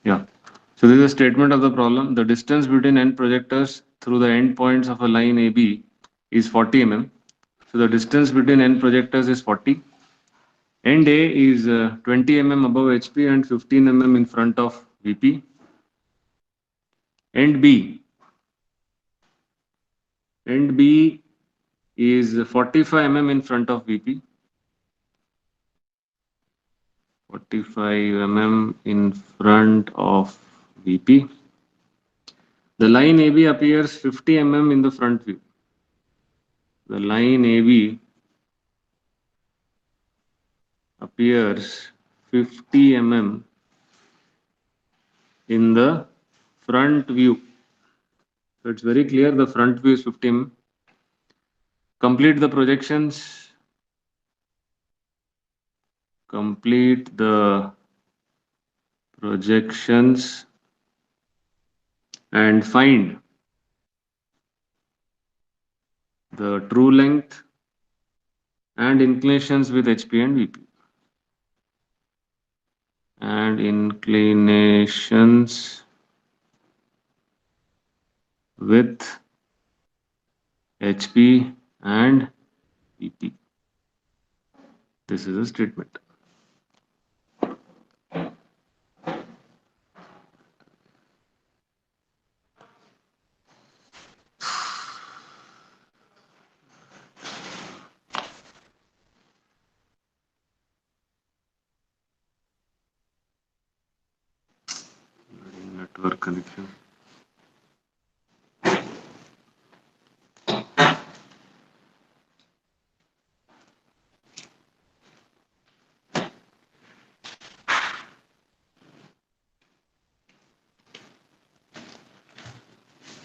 Yeah. So this is a statement of the problem. The distance between end projectors through the end points of a line AB is 40 mm. So the distance between end projectors is 40. End A is 20 mm above HP and 15 mm in front of VP. End B, end B is 45 mm in front of VP. 45 mm in front of VP. The line AB appears 50 mm in the front view. The line AB appears 50 mm in the front view. So it's very clear the front view is 50 mm. Complete the projections. Complete the projections and find the true length and inclinations with HP and VP. And inclinations with HP and VP. This is a statement. Network connection.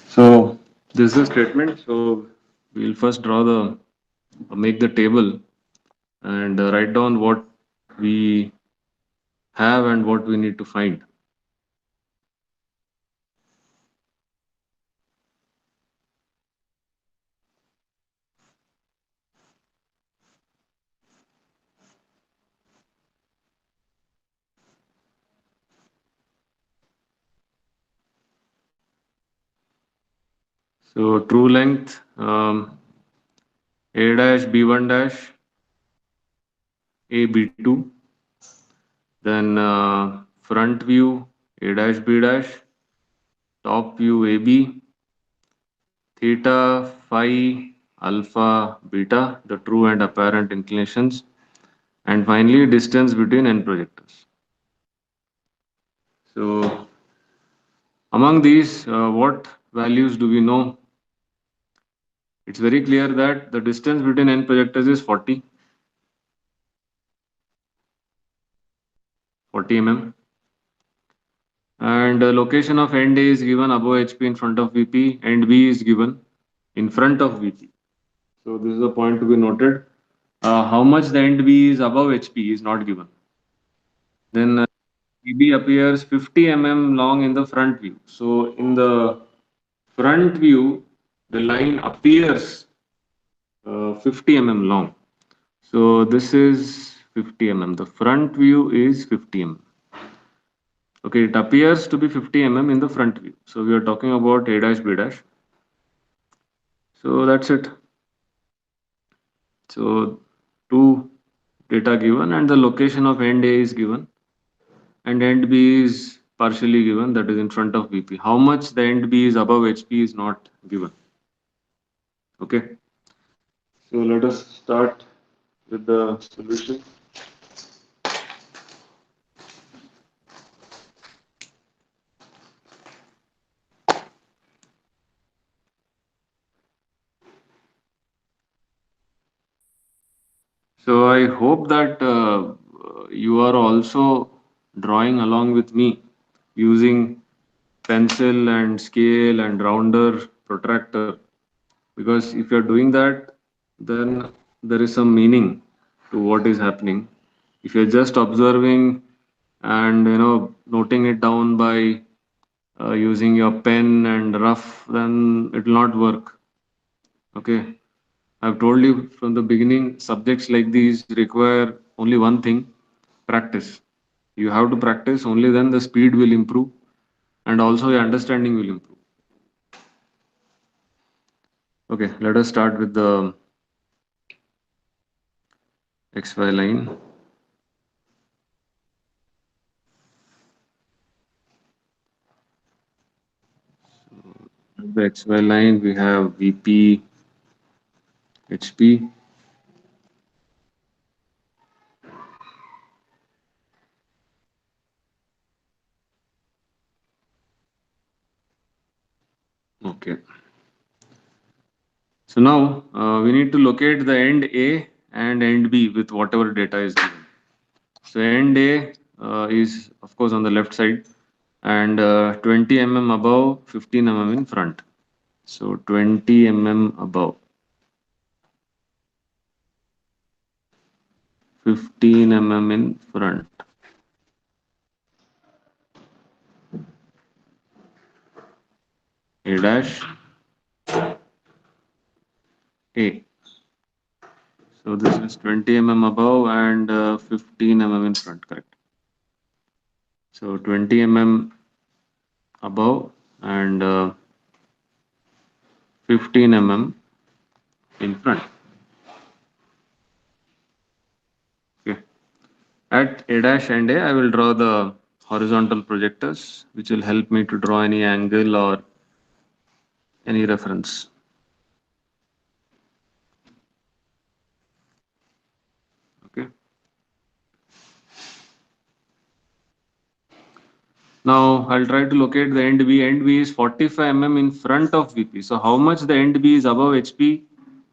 So this is a statement. So we'll first draw the make the table and write down what we have and what we need to find. So true length A dash B1 dash A B2. Then front view A dash B dash, top view AB, theta, phi, alpha, beta, the true and apparent inclinations, and finally distance between end projectors. So among these, what values do we know? It's very clear that the distance between end projectors is 40 mm, and the location of end A is given above HP in front of VP, end B is given in front of VP. So this is a point to be noted. How much the end B is above HP is not given. Then EB appears 50 mm long in the front view. So in the front view, the line appears 50 mm long. So this is 50 mm. The front view is 50 mm. Okay, it appears to be 50 mm in the front view. So we are talking about A dash B dash. So that's it. So two data given and the location of end A is given and end B is partially given, that is in front of VP. How much the end B is above HP is not given. Okay. So let us start with the solution. So I hope that you are also drawing along with me using pencil and scale and rounder protractor, because if you're doing that, then there is some meaning to what is happening. If you're just observing and noting it down by using your pen and rough, then it will not work. Okay, I've told you from the beginning, subjects like these require only one thing: practice. You have to practice, only then the speed will improve and also your understanding will improve. Okay, let us start with the XY line. The XY line, we have VP, HP. Okay. So now we need to locate the end A and end B with whatever data is given. So end A is of course on the left side and 20 mm above, 15 mm in front. So 20 mm above, 15 mm in front. A dash A. So this is 20 mm above and 15 mm in front, correct? So 20 mm above and 15 mm in front. Okay. At A dash and A, I will draw the horizontal projectors, which will help me to draw any angle or any reference. Okay. Now I'll try to locate the end B. End B is 45 mm in front of VP. So how much the end B is above HP,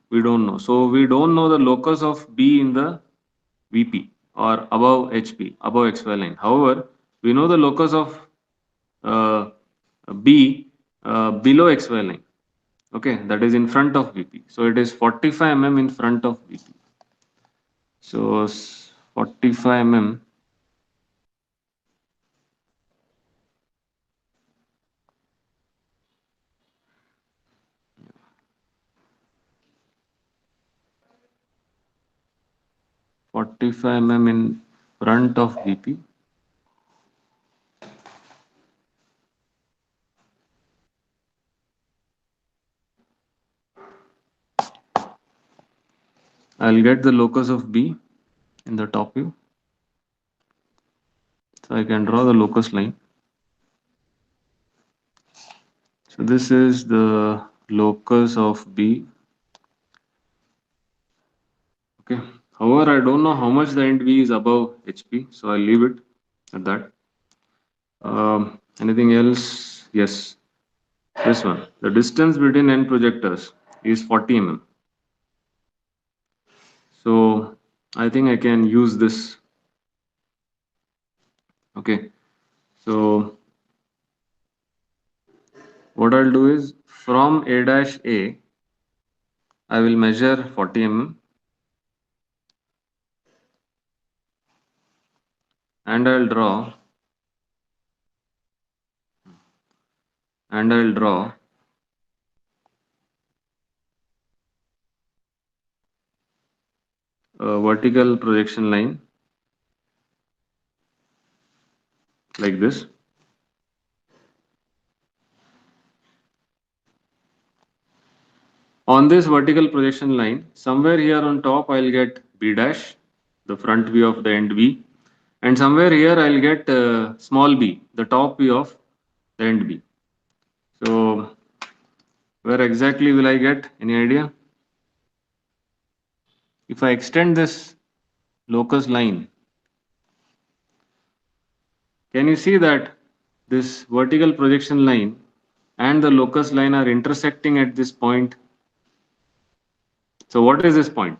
we don't know. So we don't know the locus of B in the VP or above HP, above XY line. However, we know the locus of uh, B below XY line. Okay, that is in front of VP. So it is 45 mm in front of VP. So 45 mm. 45 mm in front of VP. I'll get the locus of B in the top view. So I can draw the locus line. So this is the locus of B. Okay. However, I don't know how much the end V is above HP, so I'll leave it at that. Anything else? Yes. This one. The distance between end projectors is 40 mm. So I think I can use this. Okay. So what I'll do is from A dash A, I will measure 40 mm and I'll draw a vertical projection line like this. On this vertical projection line, somewhere here on top, I'll get B dash, the front view of the end B, and somewhere here I'll get small b, the top view of the end B. So where exactly will I get? Any idea? If I extend this locus line, can you see that this vertical projection line and the locus line are intersecting at this point? So what is this point?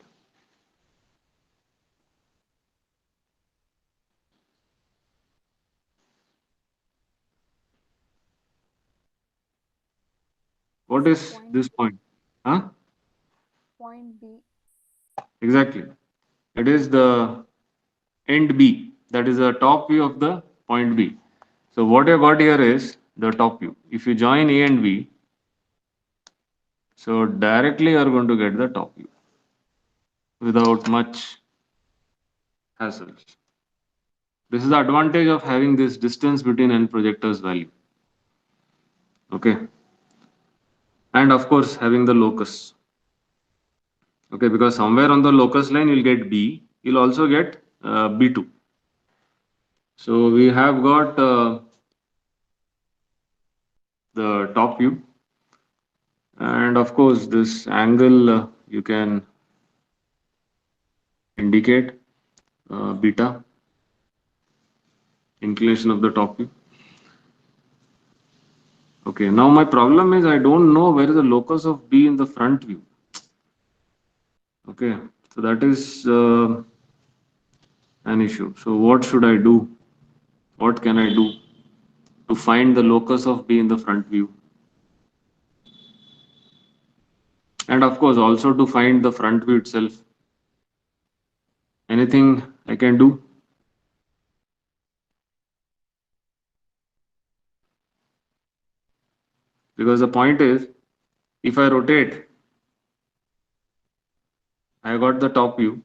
What is Point this point? Huh? point B. Exactly. It is the end B. That is the top view of the point B. So what I got here is the top view. If you join A and B, so directly you are going to get the top view without much hassle. This is the advantage of having this distance between n projectors value. Okay. And of course, having the locus. Okay, because somewhere on the locus line you'll get B, you'll also get B2. So we have got the top view, and of course this angle you can indicate beta, inclination of the top view. Okay, now my problem is I don't know where is the locus of B in the front view. Okay, so that is an issue. So what should I do? What can I do to find the locus of B in the front view? And of course also to find the front view itself. Anything I can do? Because the point is, if I rotate, I got the top view.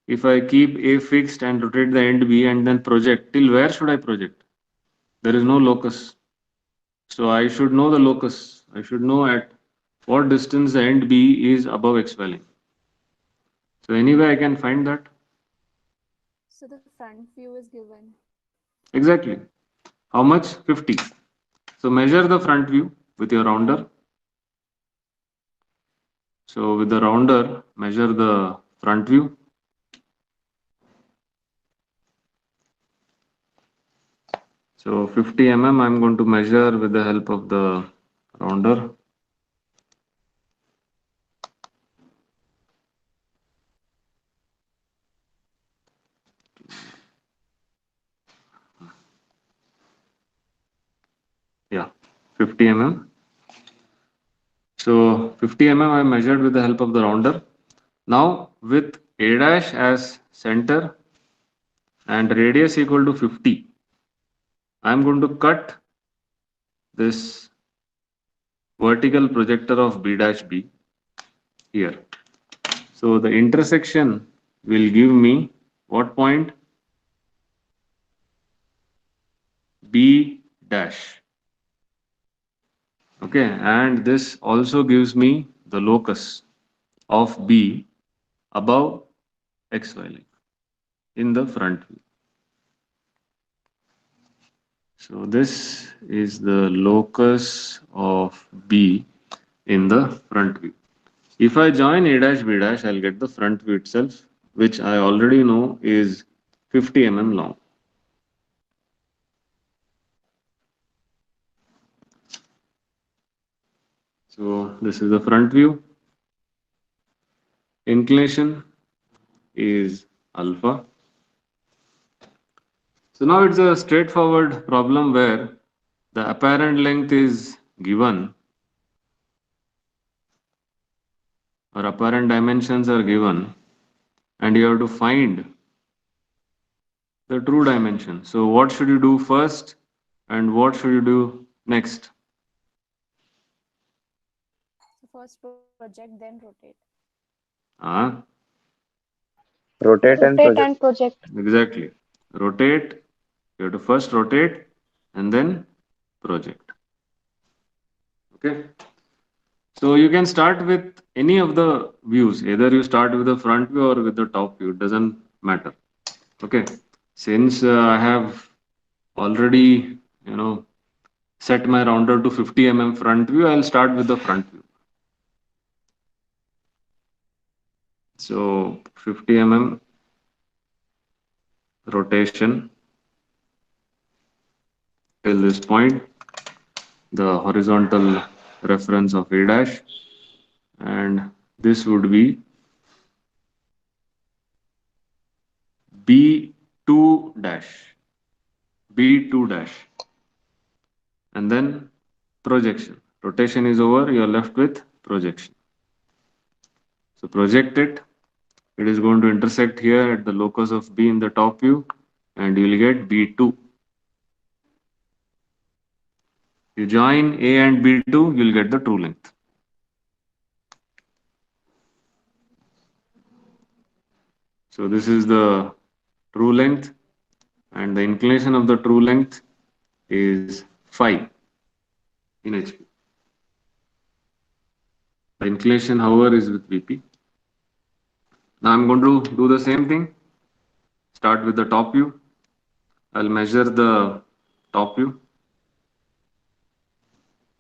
If I keep A fixed and rotate the end B and then project, till where should I project? There is no locus. So I should know the locus. I should know at what distance the end B is above X value. So anyway, I can find that. So the front view is given. Exactly. How much? 50. So measure the front view with your rounder. So with the rounder, measure the front view. So 50 mm I'm going to measure with the help of the rounder. Yeah, 50 mm. So 50 mm I measured with the help of the rounder. Now with A dash as center and radius equal to 50, I'm going to cut this vertical projector of B dash B here. So the intersection will give me what point? B dash. Okay, and this also gives me the locus of B above XY line in the front view. So this is the locus of B in the front view. If I join A dash B dash, I'll get the front view itself, which I already know is 50 mm long. So this is the front view. Inclination is alpha. So now it's a straightforward problem where the apparent length is given or apparent dimensions are given and you have to find the true dimension. So what should you do first and what should you do next? So first project, then rotate. Ah, Rotate and Rotate project. and project. exactly. Rotate. You have to first rotate and then project. Okay. So you can start with any of the views. Either you start with the front view or with the top view. It doesn't matter. Okay. Since I have already, set my rounder to 50 mm front view, I'll start with the front view. So 50 mm rotation till this point, the horizontal reference of A dash, and this would be B2 dash, B2 dash, and then projection. Rotation is over, you are left with projection. So project it. It is going to intersect here at the locus of B in the top view, and you will get B2. You join A and B2, you will get the true length. So this is the true length, and the inclination of the true length is phi in HP. The inclination, however, is with VP. Now I'm going to do the same thing. Start with the top view. I'll measure the top view.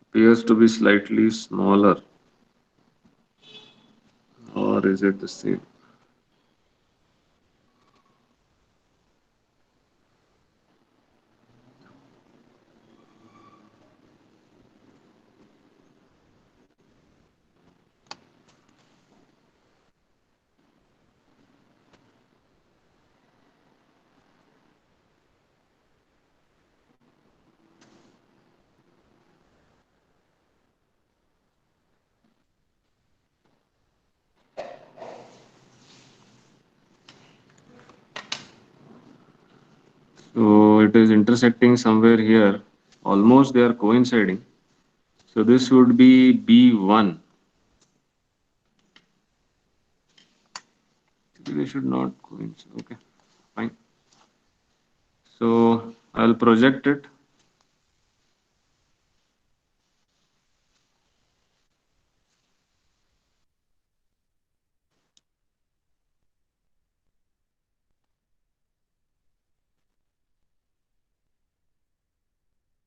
Appears to be slightly smaller, or is it the same? So it is intersecting somewhere here. Almost they are coinciding. So this would be B1. They should not coincide. Okay, fine. So I'll project it.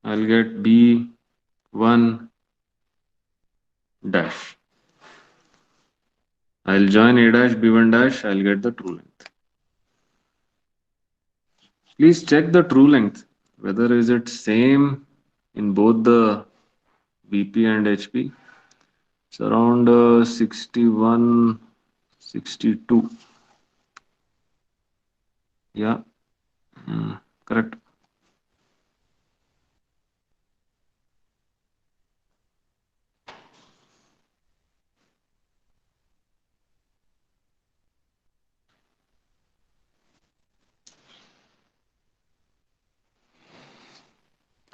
I'll get B1 dash. I'll join A dash, B1 dash. I'll get the true length. Please check the true length. Whether is it same in both the VP and HP. It's around 61, 62. Yeah, correct.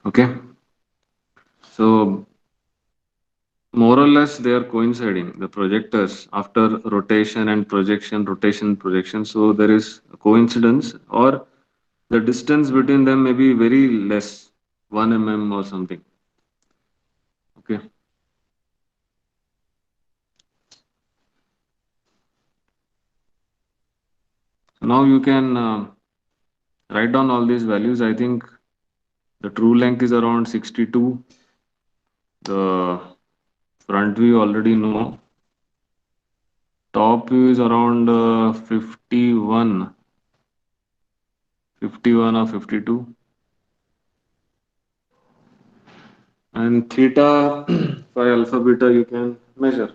Okay. So more or less they are coinciding, the projectors after rotation and projection, rotation, projection. So there is a coincidence, or the distance between them may be very less, 1 mm or something. Okay. So now you can write down all these values. I think the true length is around 62. The front view already know. Top view is around 51, 51 or 52. And theta phi alpha beta you can measure.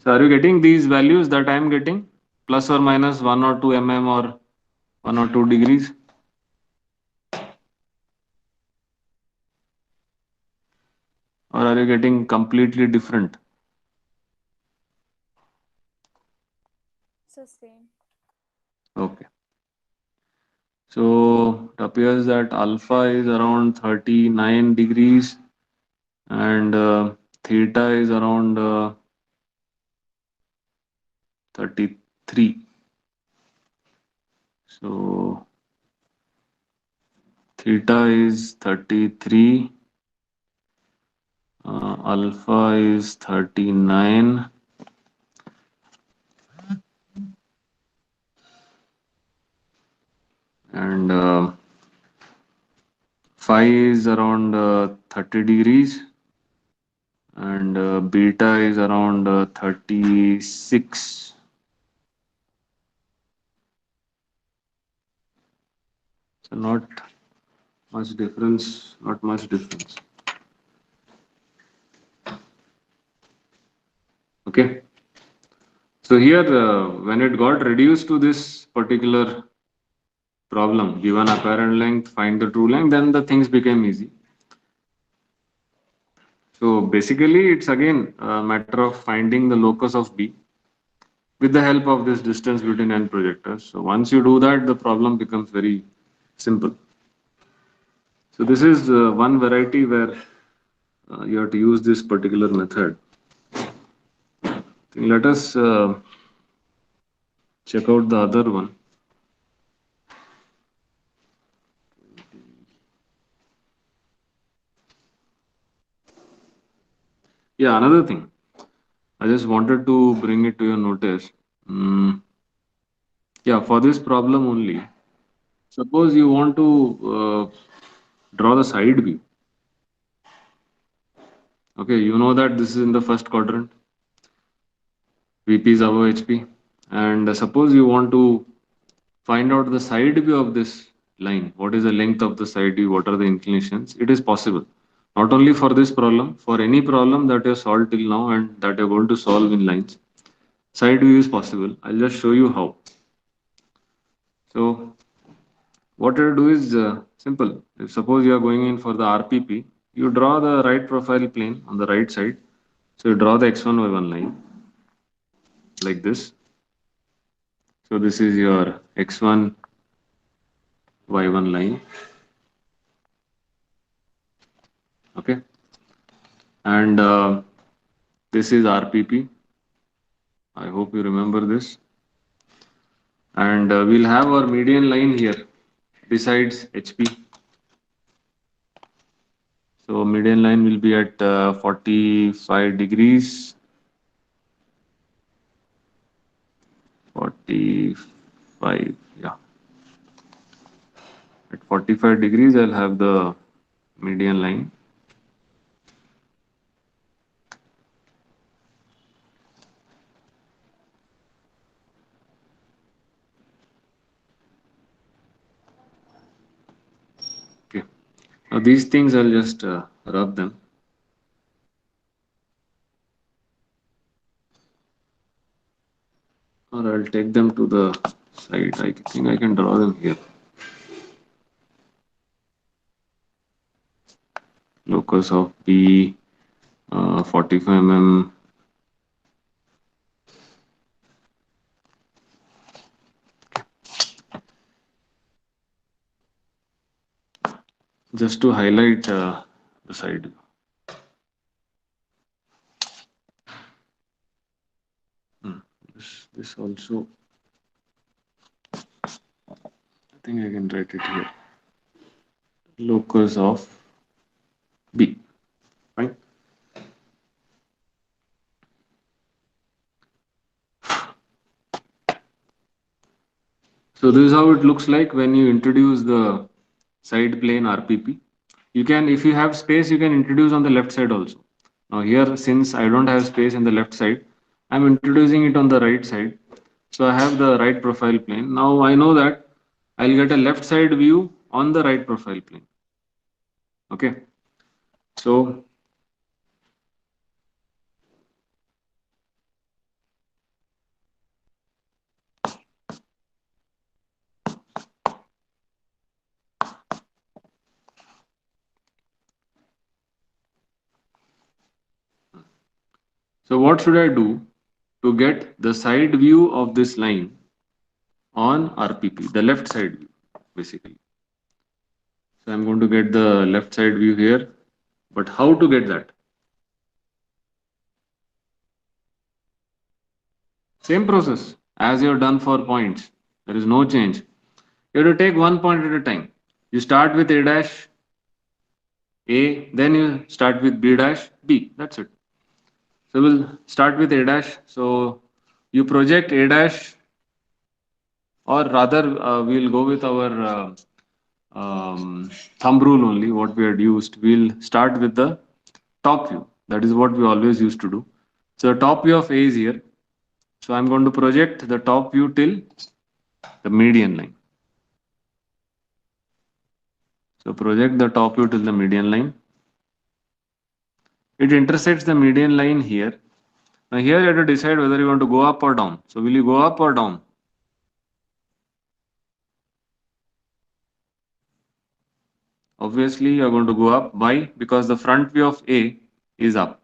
So are you getting these values that I am getting? Plus or minus 1 or 2 mm or 1 or 2 degrees? Or are you getting completely different? It's the same. Okay. So it appears that alpha is around 39 degrees and theta is around 33. So theta is 33, alpha is 39, and phi is around 30 degrees, and beta is around 36. So not much difference, not much difference. Okay. So here, when it got reduced to this particular problem, given apparent length, find the true length, then the things became easy. So basically, it's again a matter of finding the locus of B with the help of this distance between n projectors. So once you do that, the problem becomes very simple. So this is one variety where you have to use this particular method. Let us check out the other one. Yeah, another thing. I just wanted to bring it to your notice. Mm, yeah, for this problem only. Suppose you want to draw the side view. Okay, you know that this is in the first quadrant. VP is above HP. And suppose you want to find out the side view of this line. What is the length of the side view? What are the inclinations? It is possible. Not only for this problem, for any problem that you have solved till now and that you're going to solve in lines, side view is possible. I'll just show you how. So what you do is simple. If suppose you are going in for the RPP, you draw the right profile plane on the right side. So you draw the x1 y1 line like this. So this is your x1 y1 line. Okay, and this is RPP. I hope you remember this. And we'll have our median line here besides HP. So median line will be at 45 degrees. 45, yeah. At 45 degrees, I'll have the median line. Okay. Now these things I'll just rub them. Or I'll take them to the side. I think I can draw them here. Locus of P, 45 mm. Just to highlight the side. This also, I think I can write it here. Locus of B. Fine. So this is how it looks like when you introduce the side plane RPP. You can, if you have space, you can introduce on the left side also. Now here, since I don't have space in the left side, I'm introducing it on the right side. So I have the right profile plane. Now I know that I'll get a left side view on the right profile plane. Okay. So what should I do to get the side view of this line on RPP, the left side view, basically. So I'm going to get the left side view here, but how to get that? Same process as you have done for points. There is no change. You have to take one point at a time. You start with A dash A, then you start with B dash B. That's it. So we'll start with A dash. So you project A dash, or rather we'll go with our thumb rule only, what we had used. We'll start with the top view. That is what we always used to do. So the top view of A is here. So I'm going to project the top view till the median line. So project the top view till the median line. It intersects the median line here. Now here you have to decide whether you want to go up or down. So will you go up or down? Obviously you are going to go up. Why? Because the front view of A is up.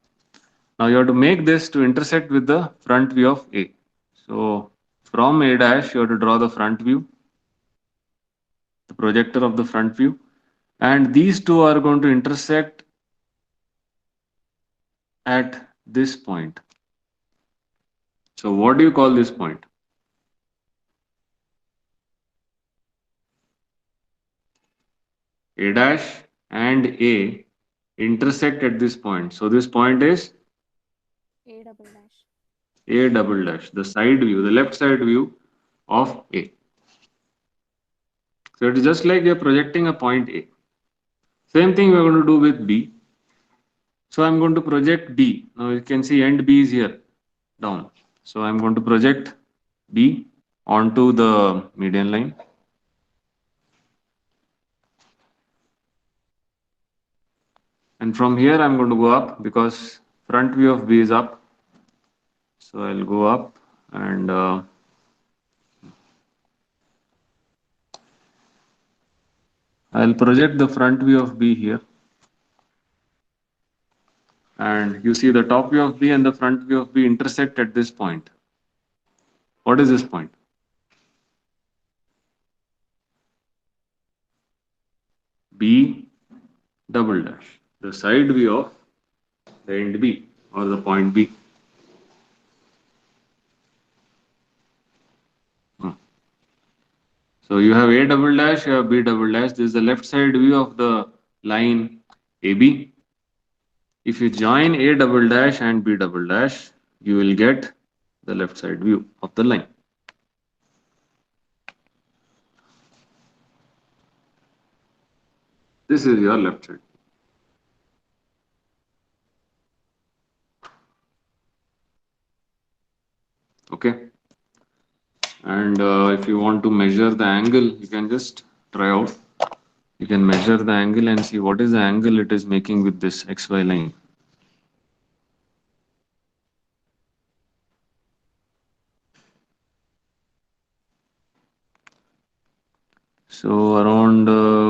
Now you have to make this to intersect with the front view of A. So from A dash you have to draw the front view, the projector of the front view, and these two are going to intersect at this point. So what do you call this point? A dash and A intersect at this point. So this point is A double dash. A double dash, the side view, the left side view of A. So it is just like you're projecting a point A. Same thing we're going to do with B. So I'm going to project B. Now you can see end B is here down. So I'm going to project B onto the median line. And from here I'm going to go up because front view of B is up. So I'll go up and I'll project the front view of B here. And you see the top view of B and the front view of B intersect at this point. What is this point? B double dash, the side view of the end B or the point B. So you have A double dash, you have B double dash. This is the left side view of the line AB. If you join A double dash and B double dash, you will get the left side view of the line. This is your left side. Okay. And if you want to measure the angle, you can just try out. You can measure the angle and see what is the angle it is making with this XY line. So around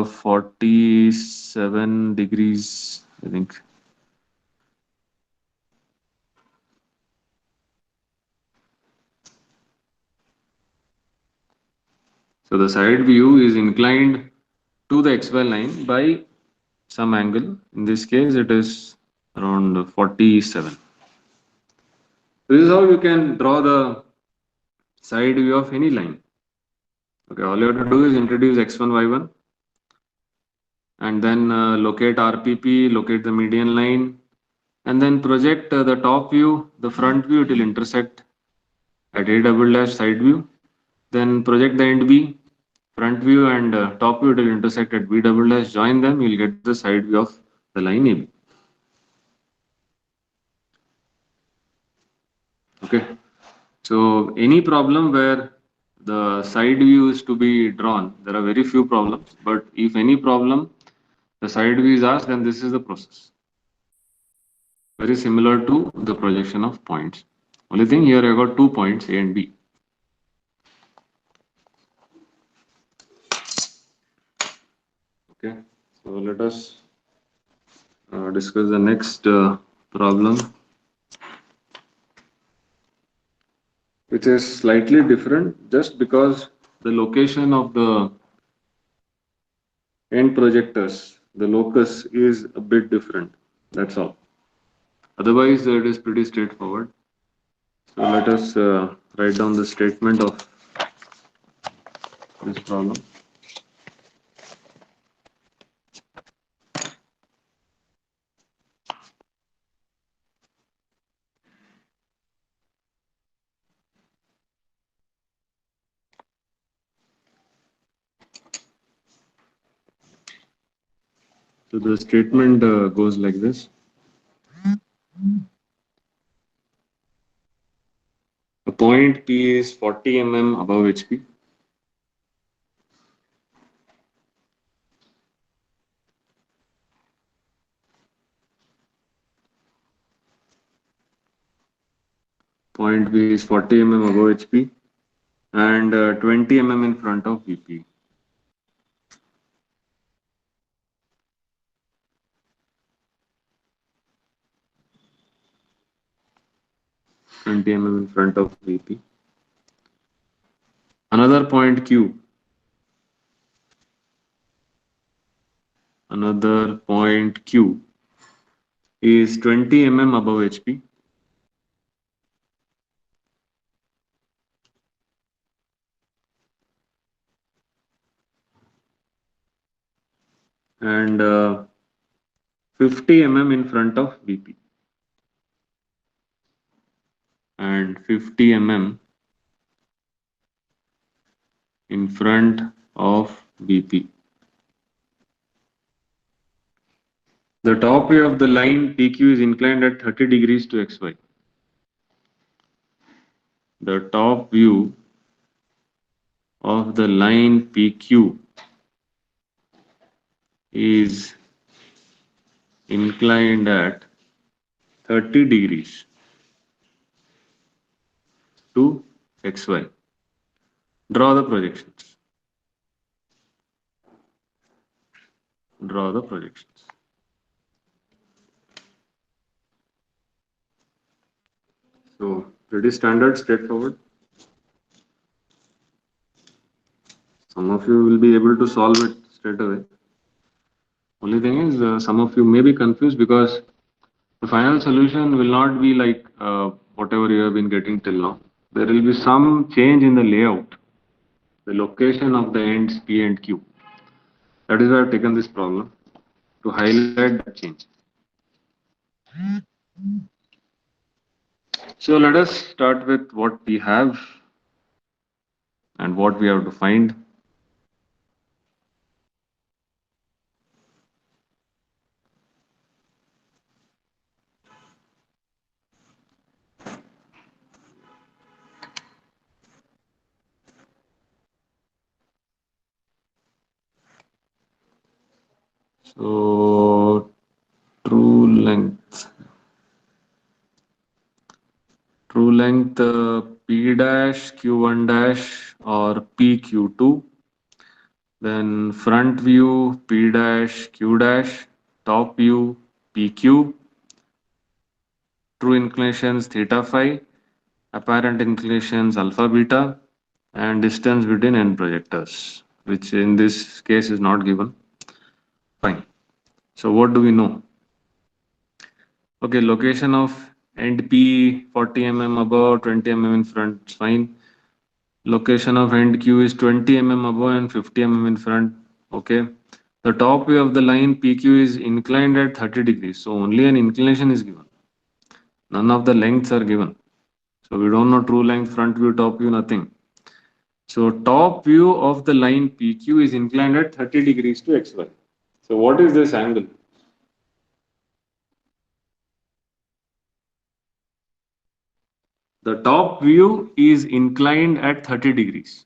47 degrees, I think. So the side view is inclined to the XY line by some angle. In this case, it is around 47. This is how you can draw the side view of any line. Okay, all you have to do is introduce x1, y1, and then locate RPP, locate the median line, and then project the top view, the front view, it will intersect at A double dash side view. Then project the end B, front view and top view, it will intersect at B double dash. Join them, you will get the side view of the line AB. Okay, so any problem where the side view is to be drawn, there are very few problems, but if any problem, the side view is asked, then this is the process. Very similar to the projection of points. Only thing here I got 2 points A and B. Okay, so let us discuss the next problem, which is slightly different just because the location of the end projectors, the locus is a bit different. That's all. Otherwise, it is pretty straightforward. So let us write down the statement of this problem. So the statement goes like this. A point P is 40 mm above HP. Point B is 40 mm above HP and 20 mm in front of VP. in front of VP. Another point Q. Another point Q is 20 mm above HP. And 50 mm in front of VP. And 50 mm in front of VP. The top view of the line PQ is inclined at 30 degrees to XY. The top view of the line PQ is inclined at 30 degrees to XY. Draw the projections. Draw the projections. So pretty standard, straightforward. Some of you will be able to solve it straight away. Only thing is, some of you may be confused because the final solution will not be like whatever you have been getting till now. There will be some change in the layout, the location of the ends P and Q. That is why I have taken this problem to highlight that change. So let us start with what we have and what we have to find. So true length P dash Q1 dash or PQ2. Then front view P dash Q dash, top view PQ, true inclinations theta phi, apparent inclinations alpha beta, and distance between end projectors, which in this case is not given. Fine. So what do we know? Okay, location of end P 40 mm above, 20 mm in front, it's fine. Location of end Q is 20 mm above and 50 mm in front. Okay. The top view of the line PQ is inclined at 30 degrees. So only an inclination is given. None of the lengths are given. So we don't know true length, front view, top view, nothing. So top view of the line PQ is inclined at 30 degrees to XY. So what is this angle? The top view is inclined at 30 degrees.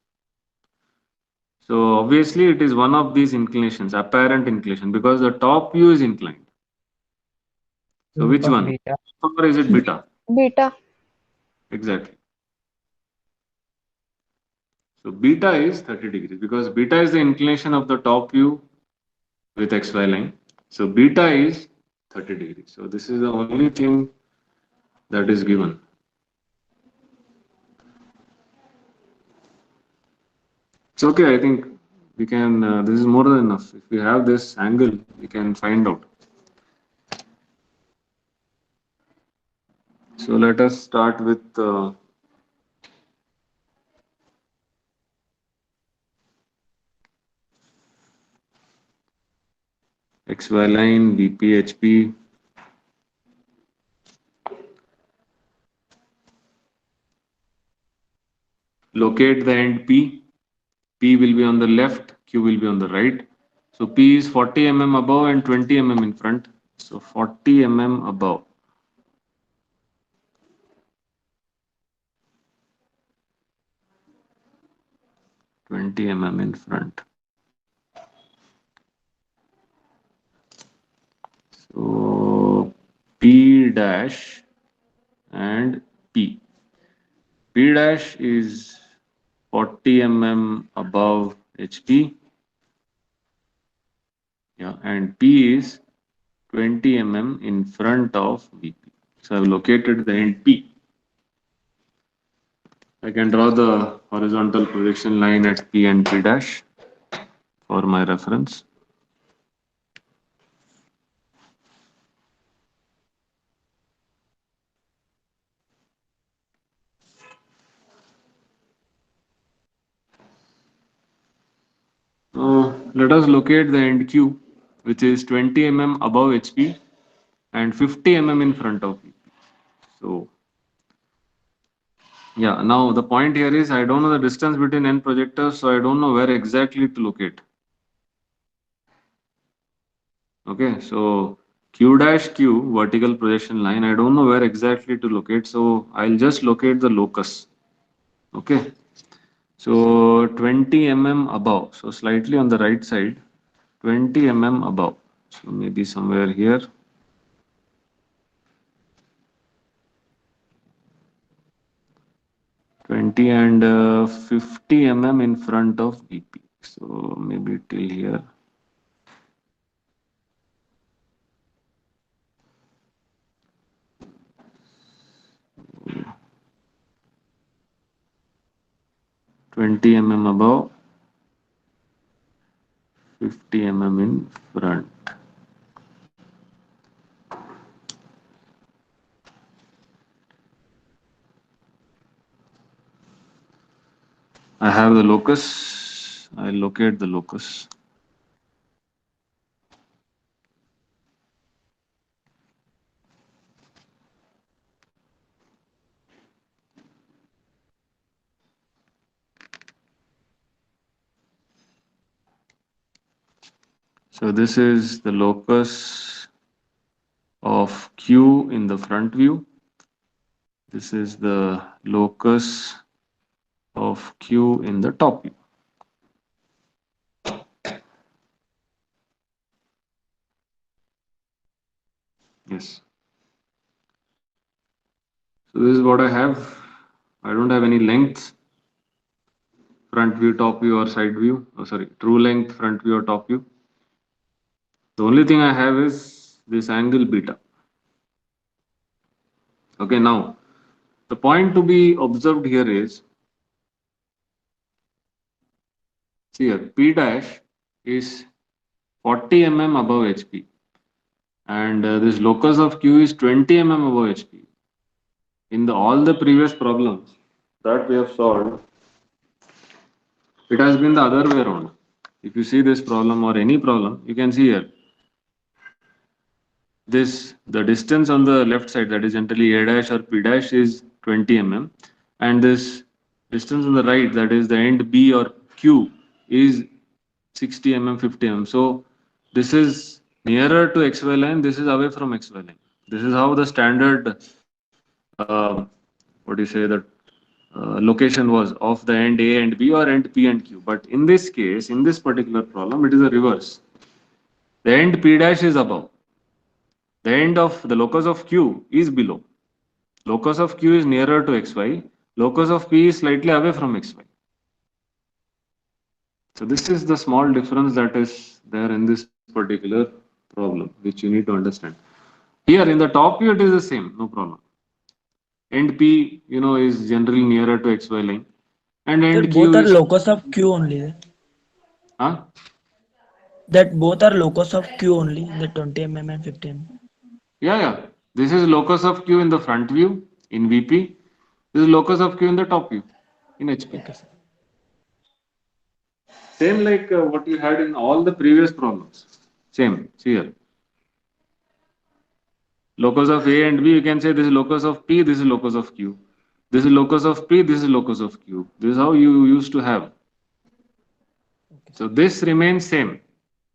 So obviously it is one of these inclinations, apparent inclination, because the top view is inclined. So which one? Beta. Or is it beta? Beta. Exactly. So beta is 30 degrees because beta is the inclination of the top view with XY line. So beta is 30 degrees. So this is the only thing that is given. It's okay. I think we can, this is more than enough. If we have this angle, we can find out. So let us start with XY line, VP, HP. Locate the end P. P will be on the left, Q will be on the right. So P is 40 mm above and 20 mm in front. So 40 mm above. 20 mm in front. So P dash and P. P dash is 40 mm above HP. Yeah, and P is 20 mm in front of VP. So I've located the end P. I can draw the horizontal projection line at P and P dash for my reference. let us locate the end Q, which is 20 mm above HP and 50 mm in front of VP. So yeah, now the point here is I don't know the distance between end projectors, so I don't know where exactly to locate. Okay, so Q dash Q, vertical projection line, I don't know where exactly to locate, so I'll just locate the locus. Okay, so 20 mm above, so slightly on the right side, 20 mm above, so maybe somewhere here. 20 and 50 mm in front of VP, so maybe till here. Twenty above, 50 in front. I have the locus. I locate the locus. So this is the locus of Q in the front view. This is the locus of Q in the top view. Yes. So this is what I have. I don't have any length, front view, top view, or side view. Oh, sorry, true length, front view, or top view. The only thing I have is this angle beta. Okay, now the point to be observed here is, see here, P dash is 40 mm above HP and this locus of Q is 20 mm above HP. In all the previous problems that we have solved, it has been the other way around. If you see this problem or any problem, you can see here, the distance on the left side, that is generally A dash or P dash, is 20 mm, and this distance on the right, that is the end B or Q, is 60 mm, 50 mm. So this is nearer to XY line, this is away from XY line. This is how the standard, what do you say, the location was of the end A and B or end P and Q. But in this case, in this particular problem, it is a reverse. The end P dash is above. The end of the locus of Q is below. Locus of Q is nearer to XY. Locus of P is slightly away from XY. So this is the small difference that is there in this particular problem, which you need to understand. Here in the top view, it is the same, no problem. End P, is generally nearer to XY line. And That end both Q are is, locus of Q only. huh? That both are locus of Q only, the 20 mm and 50 mm. Yeah. This is locus of Q in the front view in VP. This is locus of Q in the top view in HP. Okay, sir. Same like what you had in all the previous problems. Same. See here. Locus of A and B, you can say this is locus of P, this is locus of Q. This is locus of P, this is locus of Q. This is how you used to have. So this remains same,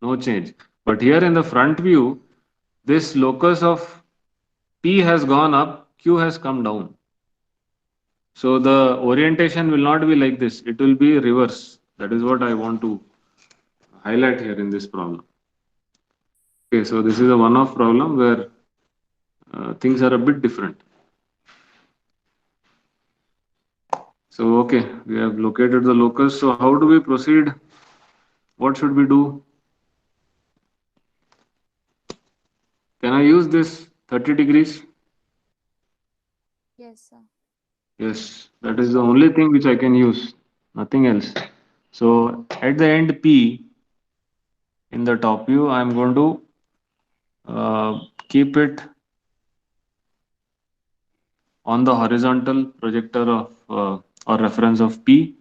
no change. But here in the front view, this locus of P has gone up, Q has come down. So the orientation will not be like this, it will be reverse. That is what I want to highlight here in this problem. Okay, so this is a one-off problem where things are a bit different. So, okay, we have located the locus. So how do we proceed? What should we do? Can I use this 30 degrees? Yes, sir. Yes, that is the only thing which I can use, nothing else. So at the end P, in the top view, I am going to keep it on the horizontal projector of or reference of P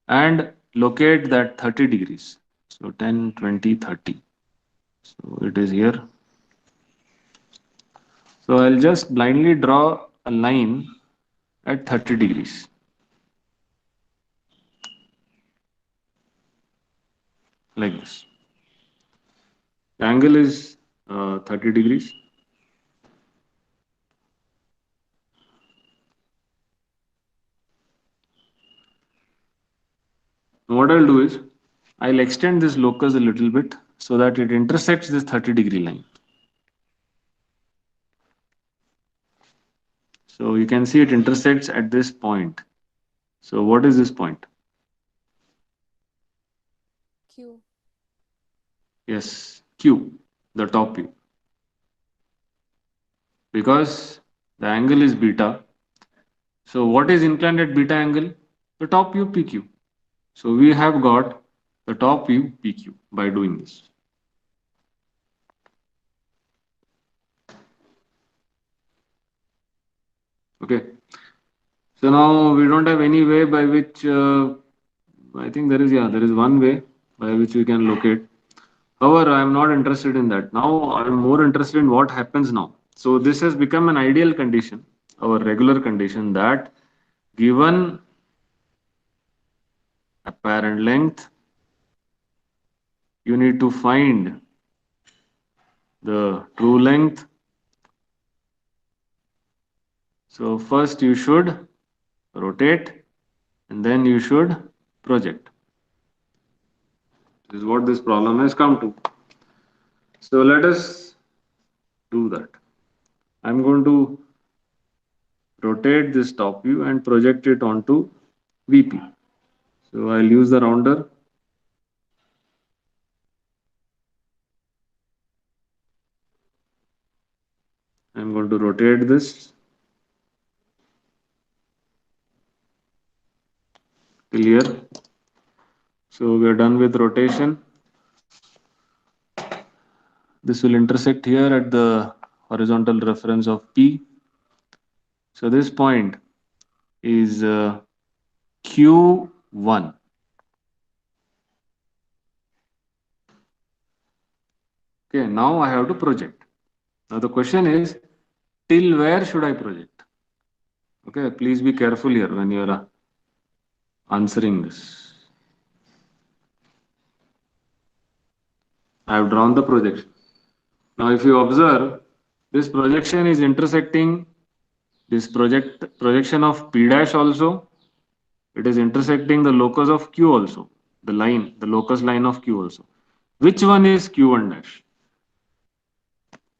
and locate that 30 degrees. So 10, 20, 30. So it is here. So I'll just blindly draw a line at 30 degrees. Like this. The angle is 30 degrees. What I'll do is I'll extend this locus a little bit so that it intersects this 30-degree line. So you can see it intersects at this point. So what is this point? Q. Yes, Q, the top view. Because the angle is beta. So what is inclined at beta angle? The top view PQ. So we have got the top view PQ by doing this. Okay. So now we don't have any way by which I think there is one way by which we can locate. However, I am not interested in that. Now I am more interested in what happens now. So this has become an ideal condition, our regular condition, that given apparent length, you need to find the true length. So first you should rotate and then you should project. This is what this problem has come to. So let us do that. I'm going to rotate this top view and project it onto VP. So I'll use the rounder. I'm going to rotate this till here. So we are done with rotation. This will intersect here at the horizontal reference of P. So this point is Q1. Okay, now I have to project. Now the question is, till where should I project? Okay, please be careful here when you are answering this. I have drawn the projection. Now if you observe, this projection is intersecting this projection of P dash also. It is intersecting the locus of Q also, the locus line of Q also. Which one is Q1 dash?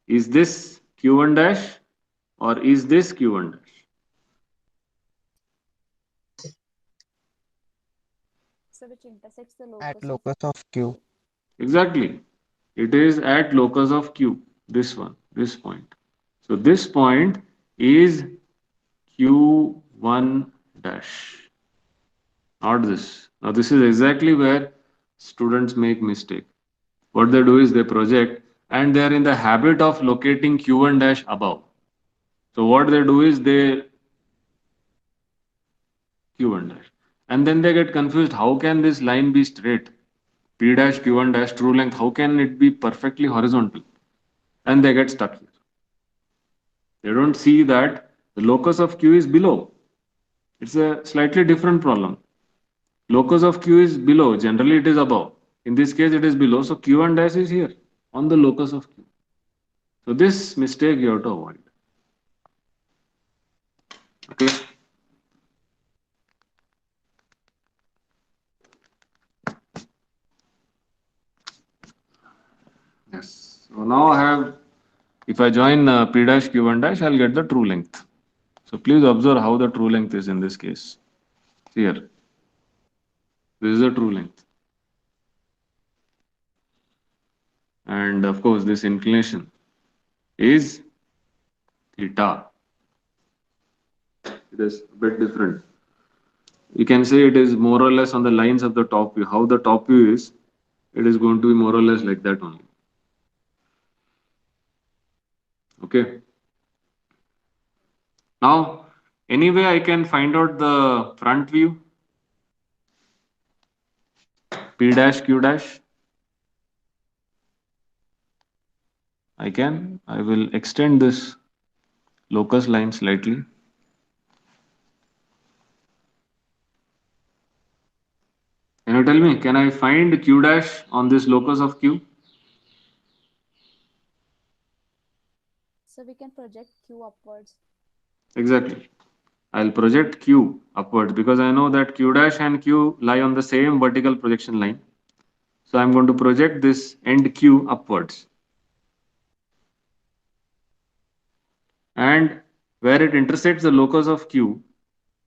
Is this Q1 dash or is this Q1 dash? So which intersects the At locus of locus of Q. Exactly. It is at locus of Q, this one, this point. So this point is Q1 dash, not this. Now this is exactly where students make mistake. What they do is they project and they are in the habit of locating Q1 dash above. So what they do is they Q1 dash. And then they get confused. How can this line be straight? P dash Q1 dash true length. How can it be perfectly horizontal? And they get stuck here. They don't see that the locus of Q is below. It's a slightly different problem. Locus of Q is below. Generally, it is above. In this case, it is below. So Q1 dash is here on the locus of Q. So this mistake you have to avoid. Okay. Yes. So now I have, if I join P dash Q1 dash, I'll get the true length. So please observe how the true length is in this case. Here. This is the true length. And of course, this inclination is theta. It is a bit different. You can say it is more or less on the lines of the top view. How the top view is, it is going to be more or less like that only. Okay. Now, anyway, I can find out the front view, P dash Q dash. I will extend this locus line slightly. Can you tell me, can I find q dash on this locus of q? So we can project Q upwards. Exactly. I'll project q upwards because I know that q dash and q lie on the same vertical projection line. So I'm going to project this end q upwards. And where it intersects the locus of q,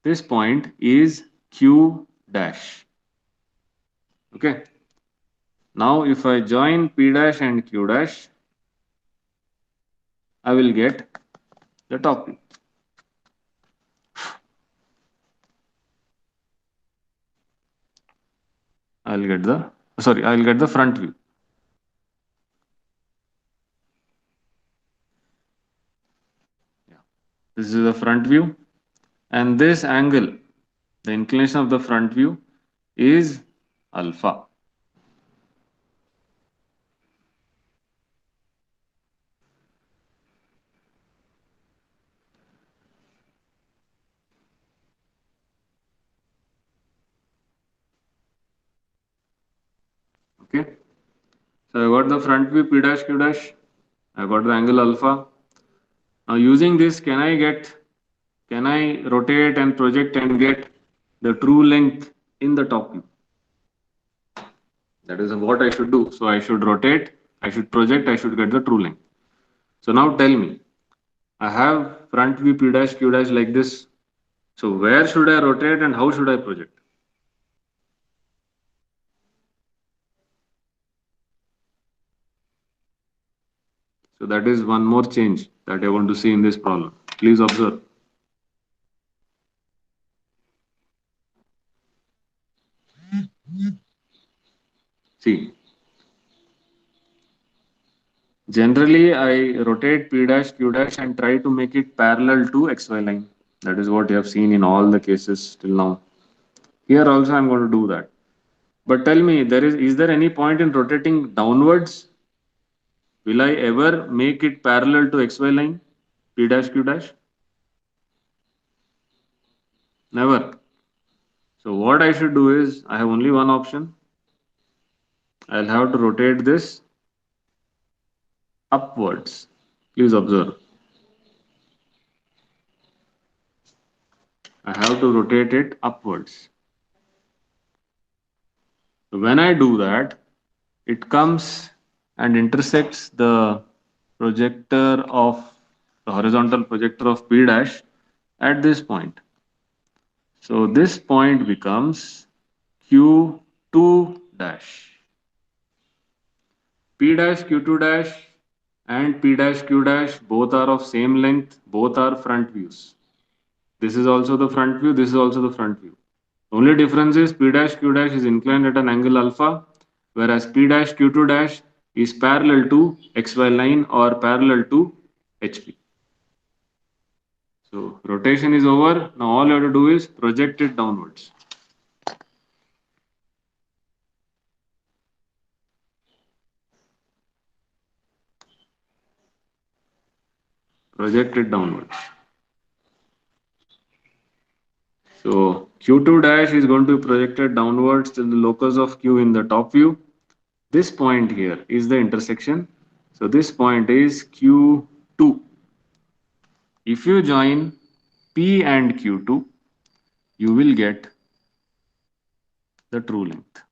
this point is q dash. Okay. Now if I join p dash and q dash, I will get the top view. I'll get the front view. Yeah. This is the front view, and this angle, the inclination of the front view is alpha. Okay. So I got the front view p dash q dash. I got the angle alpha. Now using this, can I rotate and project and get the true length in the top view? That is what I should do. So I should rotate, I should project, I should get the true length. So now tell me, I have front view p dash q dash like this. So where should I rotate and how should I project? So that is one more change that I want to see in this problem. Please observe. See, generally I rotate p dash q dash and try to make it parallel to xy line. That is what you have seen in all the cases till now. Here also I'm going to do that. But tell me, is there any point in rotating downwards? Will I ever make it parallel to xy line? P dash q dash? Never. So what I should do is, I have only one option. I'll have to rotate this upwards. Please observe. I have to rotate it upwards. So when I do that, it comes and intersects the projector of the horizontal projector of P dash at this point. So this point becomes Q2 dash. P dash Q2 dash and P dash Q dash both are of same length, both are front views. This is also the front view, this is also the front view. Only difference is P dash Q dash is inclined at an angle alpha, whereas P dash Q2 dash is parallel to XY line or parallel to HP. So rotation is over. Now all you have to do is project it downwards. Project it downwards. So Q2 dash is going to be projected downwards to the locus of Q in the top view. This point here is the intersection. So this point is Q2. If you join P and Q2, you will get the true length.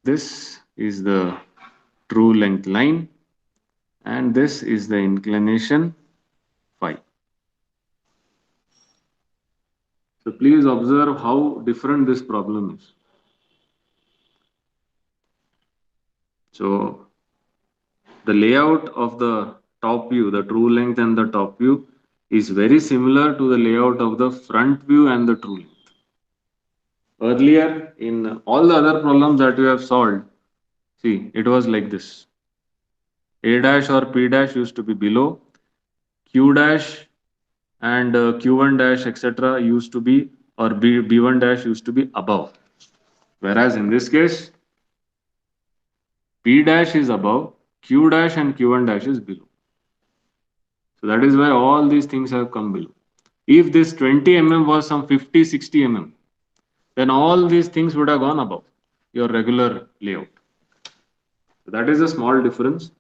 This is the true length line and this is the inclination phi. So please observe how different this problem is. So the layout of the top view, the true length and the top view is very similar to the layout of the front view and the true length. Earlier in all the other problems that we have solved, see, it was like this. A dash or P dash used to be below, Q dash and Q1 dash etc. used to be, or B1 dash used to be above. Whereas in this case, P dash is above, Q dash and Q1 dash is below. So that is why all these things have come below. If this 20 mm was some 50, 60 mm, then all these things would have gone above your regular layout. So that is a small difference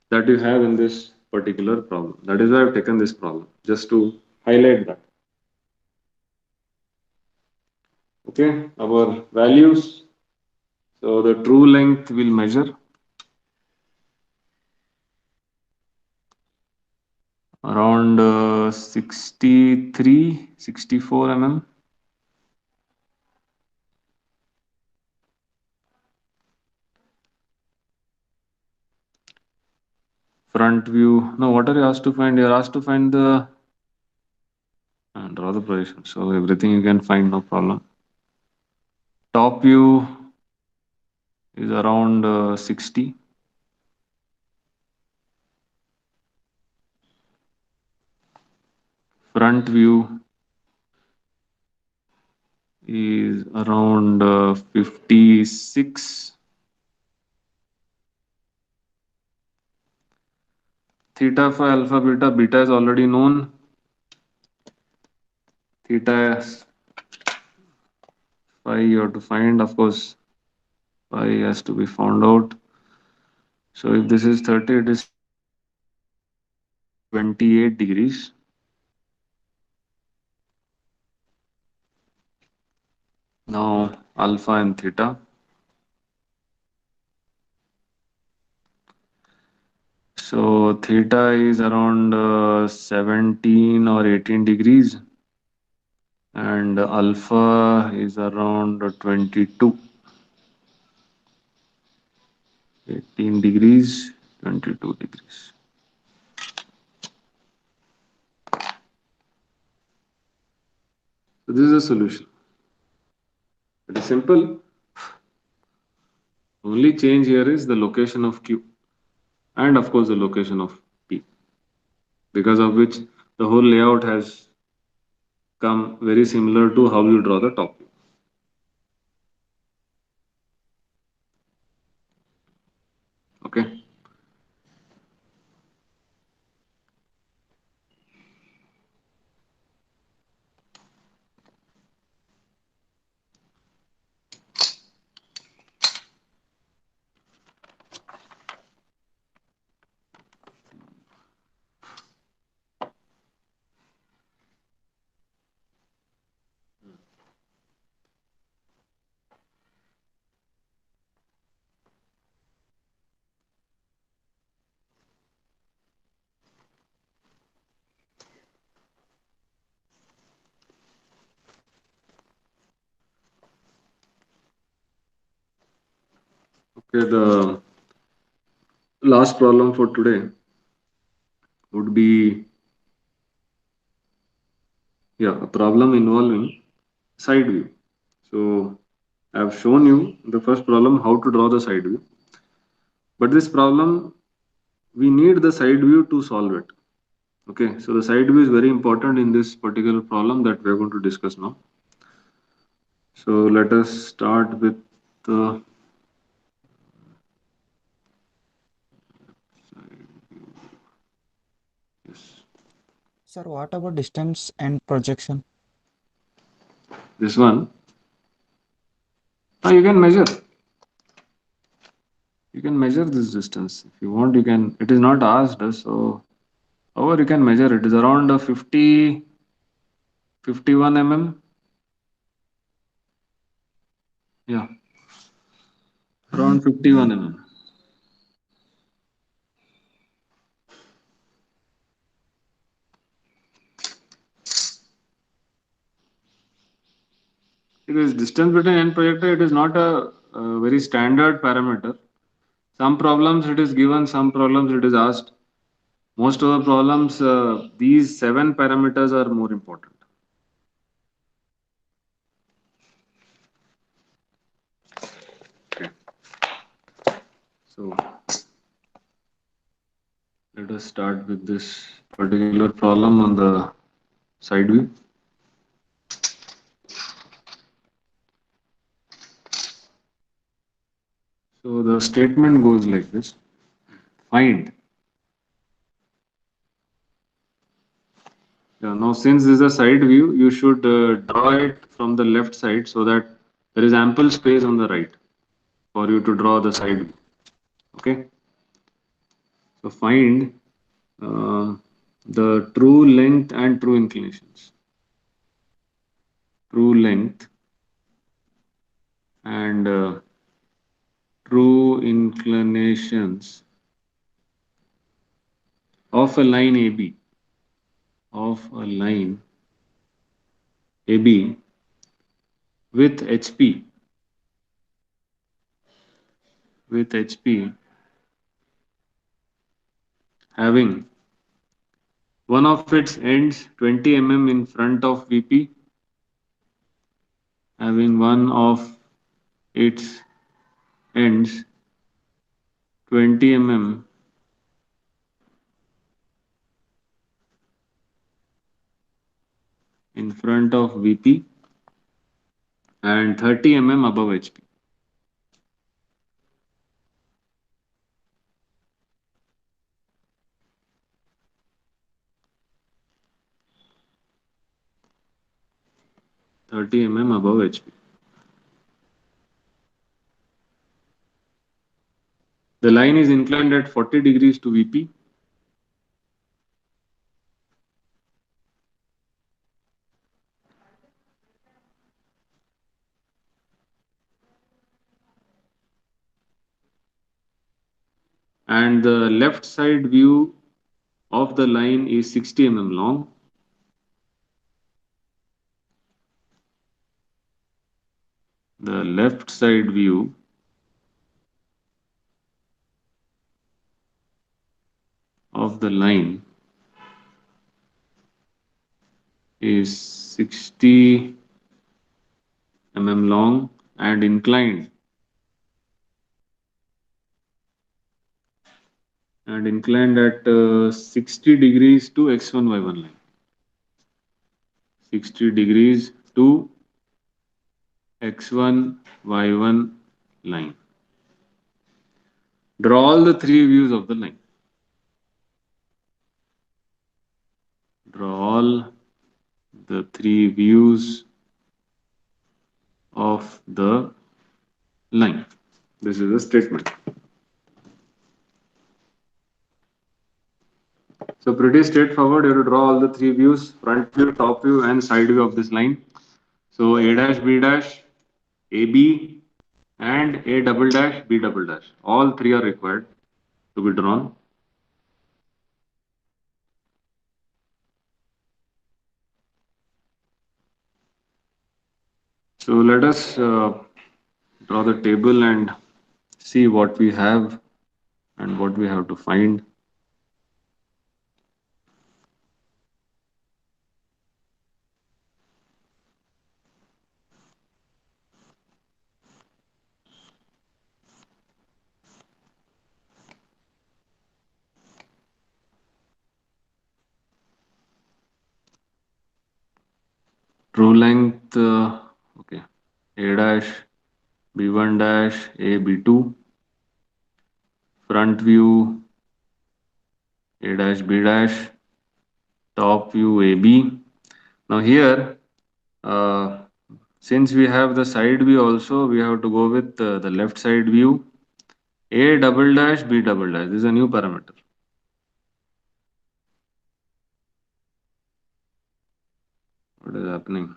that you have in this particular problem. That is why I've taken this problem, just to highlight that. Okay, our values. So the true length will measure around 63, 64 mm. Front view. No, what are you asked to find? You're asked to find the draw the projection. So everything you can find, no problem. Top view is around 60. Front view is around 56. Theta phi alpha beta, beta is already known. Theta phi you have to find, of course, phi has to be found out. So if this is 30, it is 28 degrees. Now alpha and theta. So theta is around 17 or 18 degrees and alpha is around 22. 18 degrees, 22 degrees. So this is a solution. It is simple. Only change here is the location of Q and of course the location of P, because of which the whole layout has come very similar to how you draw the top view. Okay. Okay, the last problem for today would be a problem involving side view. So I have shown you the first problem how to draw the side view, but this problem we need the side view to solve it. Okay, so the side view is very important in this particular problem that we are going to discuss now. So let us start with the yes, Sir, what about distance and projection? this one. You can measure. You can measure this distance if you want. You can. It is not asked us, so however you can measure. It is around 50, 51 mm. Yeah, around 51 mm. Because distance between end projector, it is not a very standard parameter. Some problems it is given, some problems it is asked. Most of the problems, these 7 parameters are more important. Okay. So let us start with this particular problem on the side view. So the statement goes like this: find. Yeah, now, since this is a side view, you should draw it from the left side so that there is ample space on the right for you to draw the side view. Okay. So find uh, the true length and true inclinations. True length and true inclinations of a line AB. Of a line AB with HP. With HP having one of its ends 20 mm in front of VP, having one of its ends 20 mm in front of VP and 30 mm above HP. above HP. The line is inclined at 40 degrees to VP. And the left side view of the line is 60 mm long. The left side view of the line is 60 mm long and inclined at 60 degrees to X1Y1 line. 60 degrees to X1Y1 line. Draw all the three views of the line. Draw all the three views of the line. This is a statement. So pretty straightforward. You have to draw all the three views: front view, top view, and side view of this line. So A dash, B dash, AB, and A double dash, B double dash. All three are required to be drawn. So let us draw the table and see what we have and what we have to find. True length, okay, A dash, B1 dash, A, B2. Front view, A dash, B dash. Top view, AB. Now here, uh, since we have the side view also, we have to go with the left side view. A double dash, B double dash. This is a new parameter. What is happening?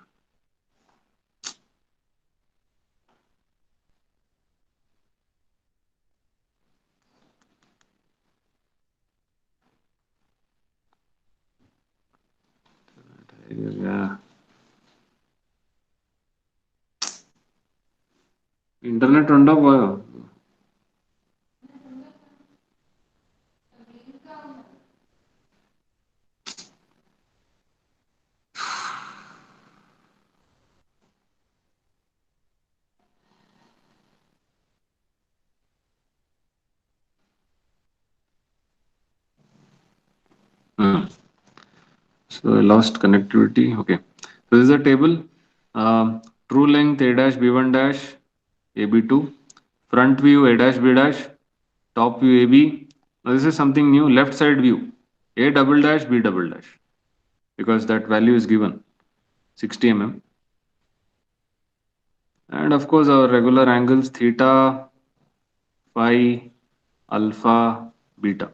Yeah. Internet turned off. Hmm. So I lost connectivity. Okay. So this is a table. True length A dash, B1 dash, AB2. front view A dash B dash, top view AB. Now this is something new, left side view A double dash B double dash, because that value is given 60 mm. And of course our regular angles theta, phi, alpha, beta.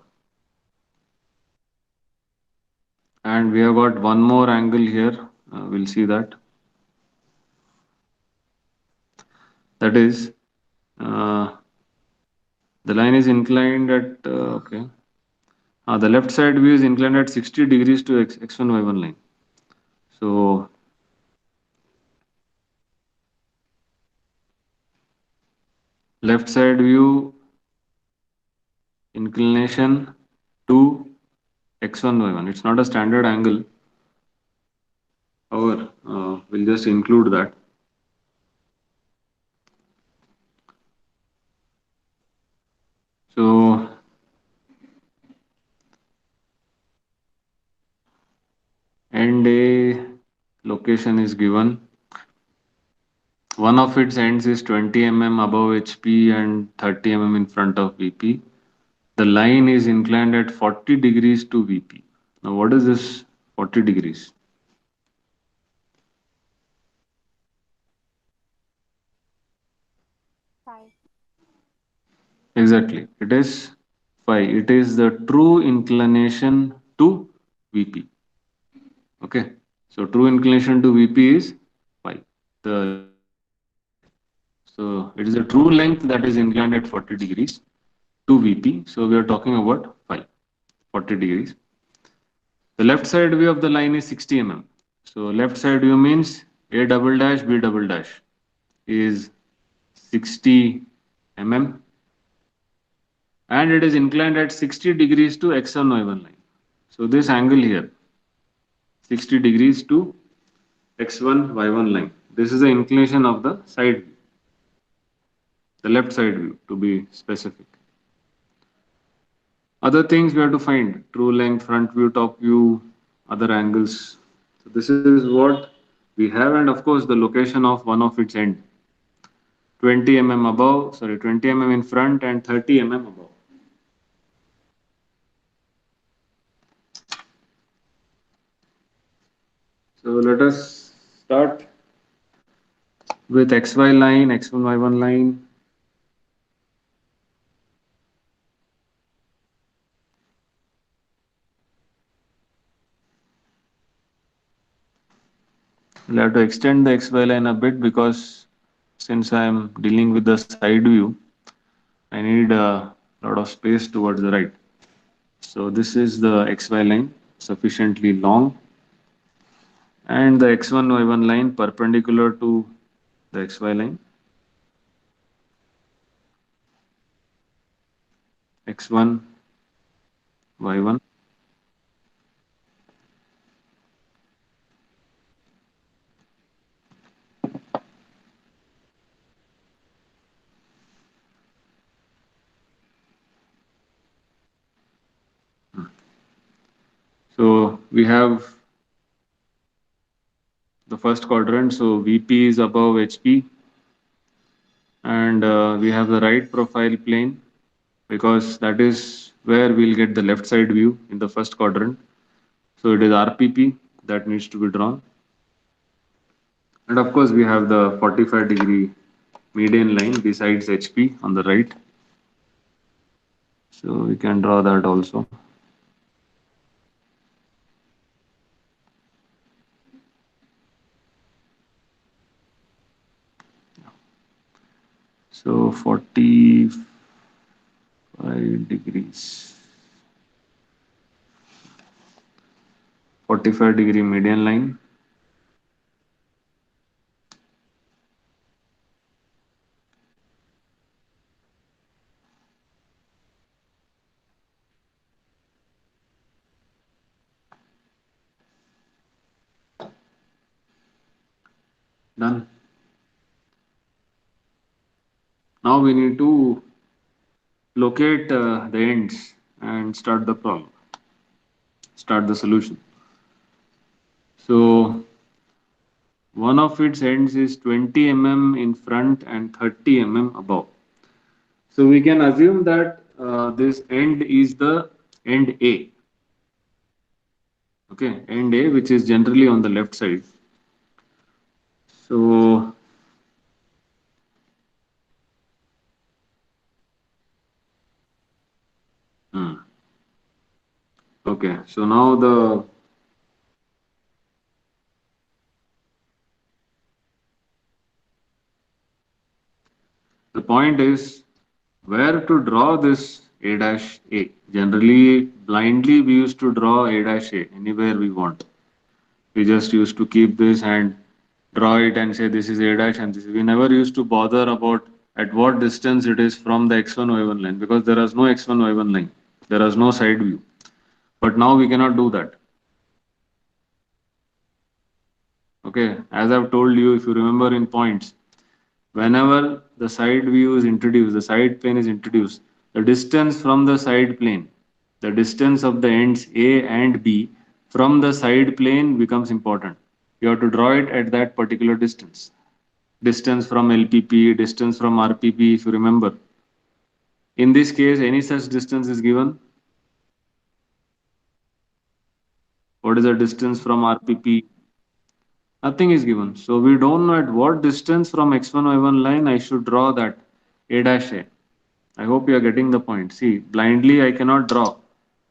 And we have got one more angle here, we'll see that. That is, the line is inclined at, okay. The left side view is inclined at 60 degrees to x1, y1 line. So, left side view inclination to x1, y1. It's not a standard angle. However, we'll just include that. So, end A location is given. One of its ends is 20 mm above HP and 30 mm in front of VP. The line is inclined at 40 degrees to VP. Now, what is this 40 degrees? Phi. Exactly. It is phi. It is the true inclination to VP. Okay. So, true inclination to VP is phi. The So, it is the true length that is inclined at 40 degrees to VP. So, we are talking about phi, 40 degrees. The left side view of the line is 60 mm. So, left side view means A double dash B double dash is 60 mm, and it is inclined at 60 degrees to x1 y1 line. So, this angle here, 60 degrees to x1 y1 line. This is the inclination of the side view, the left side view to be specific. Other things we have to find: true length, front view, top view, other angles. So this is what we have, and of course the location of one of its end. 20 mm above, sorry, 20 mm in front and 30 mm above. So let us start with XY line, X1, Y1 line. We'll have to extend the XY line a bit, because since I am dealing with the side view, I need a lot of space towards the right. So this is the XY line, sufficiently long, and the x1 y1 line perpendicular to the xy line, x1 y1. So we have the first quadrant, so VP is above HP, and we have the right profile plane, because that is where we'll get the left side view in the first quadrant. So it is RPP that needs to be drawn. And of course, we have the 45-degree median line besides HP on the right. So we can draw that also. So 45 degrees. 45-degree median line. Done. Now we need to locate the ends and start the problem, start the solution. So one of its ends is 20 mm in front and 30 mm above. So we can assume that this end is the end A. Okay, end A, which is generally on the left side. So okay, so now the point is where to draw this A dash A. Generally, blindly we used to draw A dash A anywhere we want. We just used to keep this and draw it and say this is A dash and this. We never used to bother about at what distance it is from the x1 y1 line because there is no x1 y1 line. There is no side view. But now we cannot do that. Okay, as I've told you, if you remember in points, whenever the side view is introduced, the side plane is introduced, the distance from the side plane, the distance of the ends A and B from the side plane becomes important. You have to draw it at that particular distance. Distance from LPP, distance from RPP, if you remember. In this case, any such distance is given. What is the distance from RPP? Nothing is given. So we don't know at what distance from x1, y1 line I should draw that A dash A. I hope you are getting the point. See, blindly I cannot draw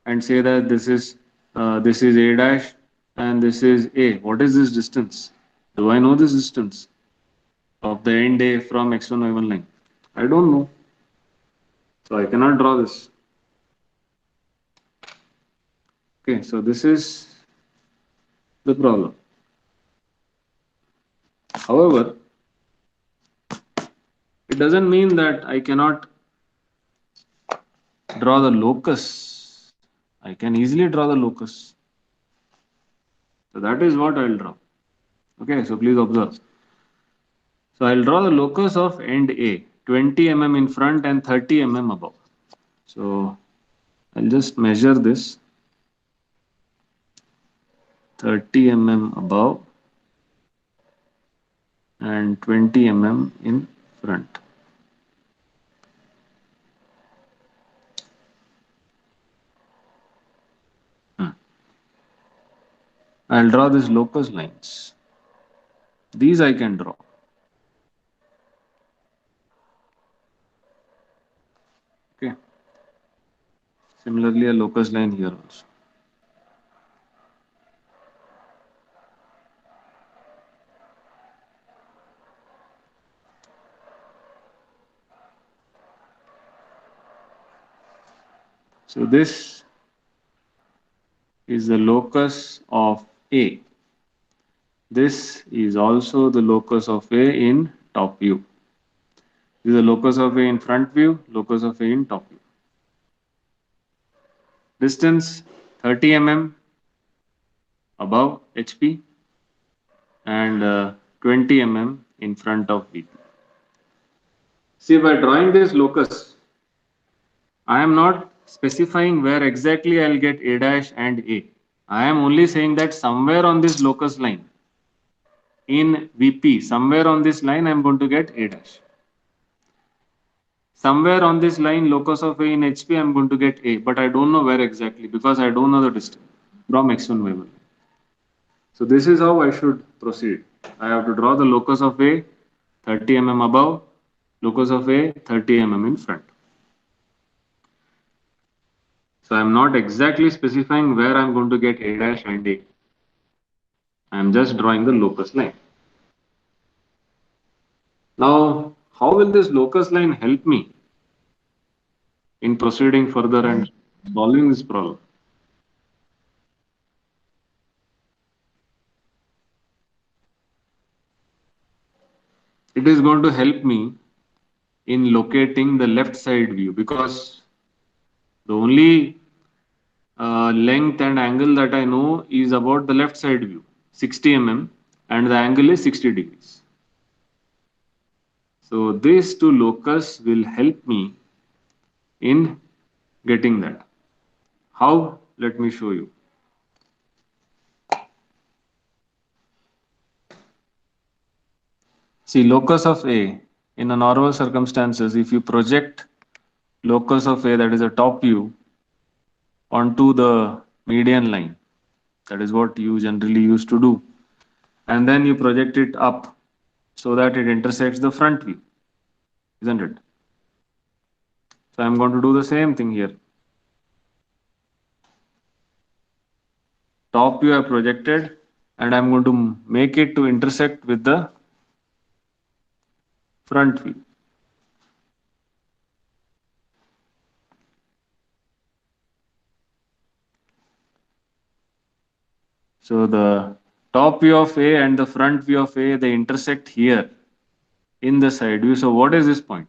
and say that this is A dash and this is A. What is this distance? Do I know this distance of the end A from x1, y1 line? I don't know. So I cannot draw this. Okay, so this is the problem. However, it doesn't mean that I cannot draw the locus. I can easily draw the locus. So that is what I will draw. Okay, so please observe. So I'll draw the locus of end A, 20 mm in front and 30 mm above. So I'll just measure this, 30 mm above and 20 mm in front. I'll draw these locus lines. These I can draw. Okay. Similarly, a locus line here also. So this is the locus of A. This is also the locus of A in top view. This is the locus of A in front view, locus of A in top view. Distance 30 mm above HP and 20 mm in front of VP. See, by drawing this locus, I am not specifying where exactly I'll get A dash and A. I am only saying that somewhere on this locus line in VP, somewhere on this line, I'm going to get A dash. Somewhere on this line, locus of A in HP, I'm going to get A, but I don't know where exactly because I don't know the distance from x1, y1. So this is how I should proceed. I have to draw the locus of A 30 mm above, locus of A 30 mm in front. So I'm not exactly specifying where I'm going to get A dash and A. I'm just drawing the locus line. Now, how will this locus line help me in proceeding further and solving this problem? It is going to help me in locating the left side view because the only length and angle that I know is about the left side view, 60 mm, and the angle is 60 degrees. So these two locus will help me in getting that. How? Let me show you. See, locus of A in a normal circumstances, if you project locus of A, that is a top view, onto the median line. That is what you generally used to do. And then you project it up so that it intersects the front view, isn't it? So I'm going to do the same thing here. Top view I projected, and I'm going to make it to intersect with the front view. So the top view of A and the front view of A, they intersect here in the side view. So what is this point?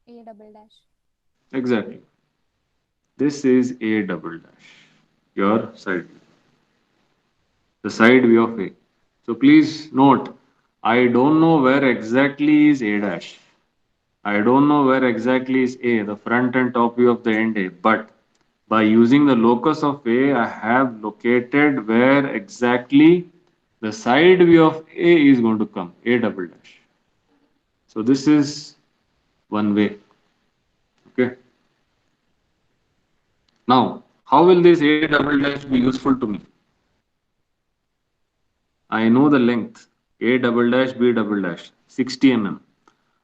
A double dash. Exactly. This is A double dash, your side view, the side view of A. So please note, I don't know where exactly is A dash. I don't know where exactly is A, the front and top view of the end A, but by using the locus of A, I have located where exactly the side view of A is going to come, A double dash. So this is one way. Okay. Now, how will this A double dash be useful to me? I know the length, A double dash, B double dash, 60 mm.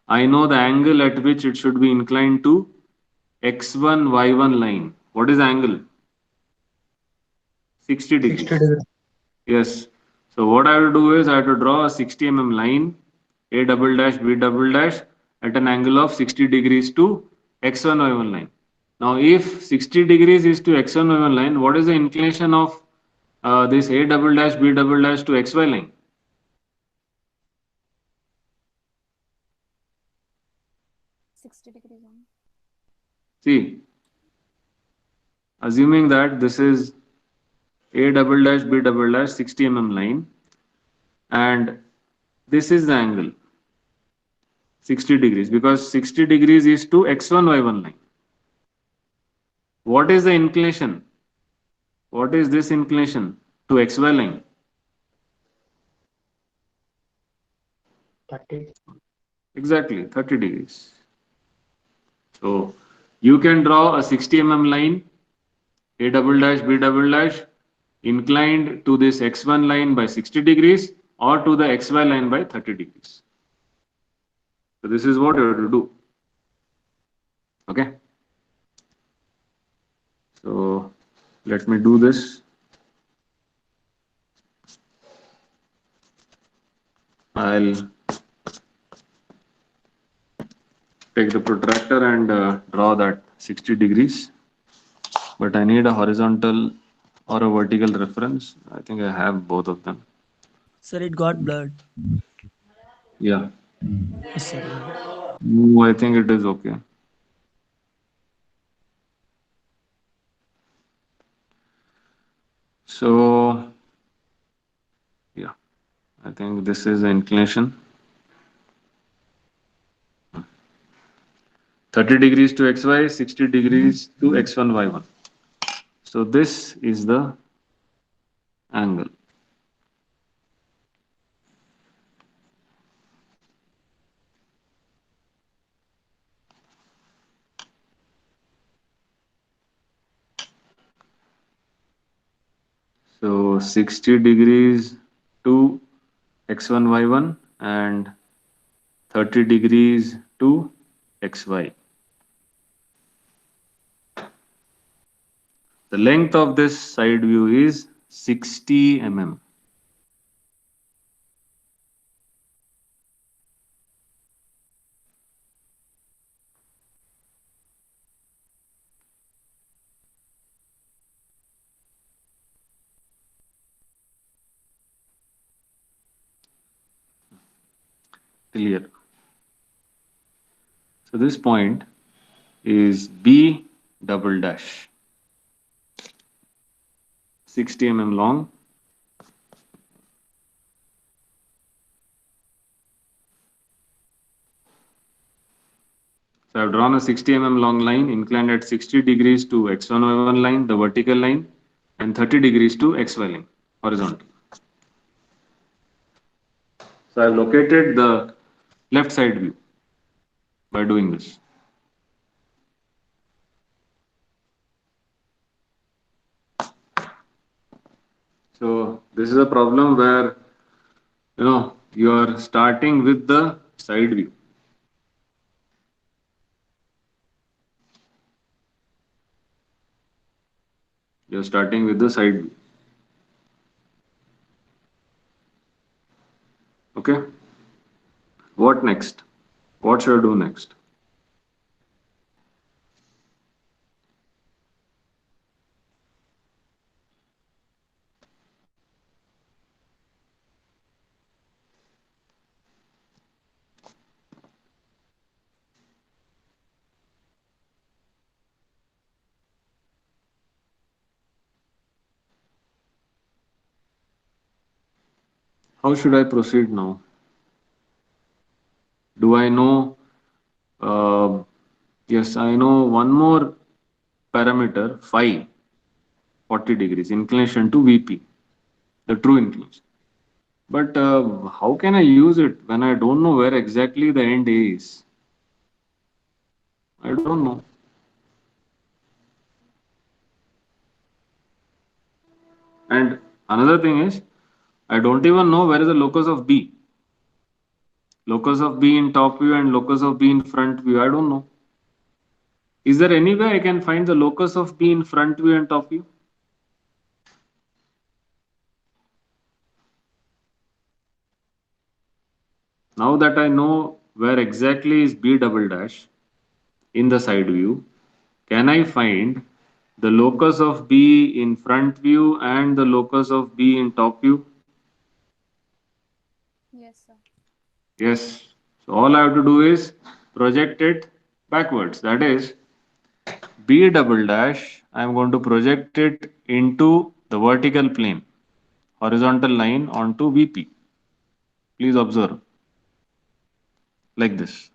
I know the angle at which it should be inclined to x1, y1 line. What is the angle? 60 degrees. 60 degrees. Yes. So what I will do is I have to draw a 60 mm line, A double dash, B double dash, at an angle of 60 degrees to x1, y1 line. Now, if 60 degrees is to x1, y1 line, what is the inclination of this A double dash, B double dash to xy line? $60 on. See, assuming that this is A double dash, B double dash, 60 mm line, and this is the angle, 60 degrees, because 60 degrees is to x1, y1 line. What is the inclination? What is this inclination to xy line? 30. Exactly, 30 degrees. So you can draw a 60 mm line, A double dash, B double dash, inclined to this x1 line by 60 degrees or to the xy line by 30 degrees. So this is what you have to do. Okay. So let me do this. I'll take the protractor and draw that 60 degrees. But I need a horizontal or a vertical reference. I think I have both of them. Sir, it got blurred. Yeah. Yes, sir. I think it is okay. So, yeah, I think this is the inclination. 30 degrees to xy, 60 degrees to x1, y1. So this is the angle. So 60 degrees to x1, y1 and 30 degrees to xy. The length of this side view is 60 mm. Clear. So this point is B double dash, 60 mm long. So I've drawn a 60 mm long line inclined at 60 degrees to x1, y1 line, the vertical line, and 30 degrees to xy line, horizontal. So I've located the left side view. by doing this. So this is a problem where you are starting with the side view. You're starting with the side view. Okay. What next? What should I do next? How should I proceed now? Do I know? Uh, yes, I know one more parameter, phi, 40 degrees, inclination to VP, the true inclination. But how can I use it when I don't know where exactly the end is? I don't know. And another thing is, I don't even know where is the locus of B. Locus of B in top view and locus of B in front view. I don't know. Is there any way I can find the locus of B in front view and top view? Now that I know where exactly is B double dash in the side view, can I find the locus of B in front view and the locus of B in top view? Yes, sir. Yes. So all I have to do is project it backwards. That is B double dash, I am going to project it into the vertical plane, horizontal line onto VP. Please observe like this.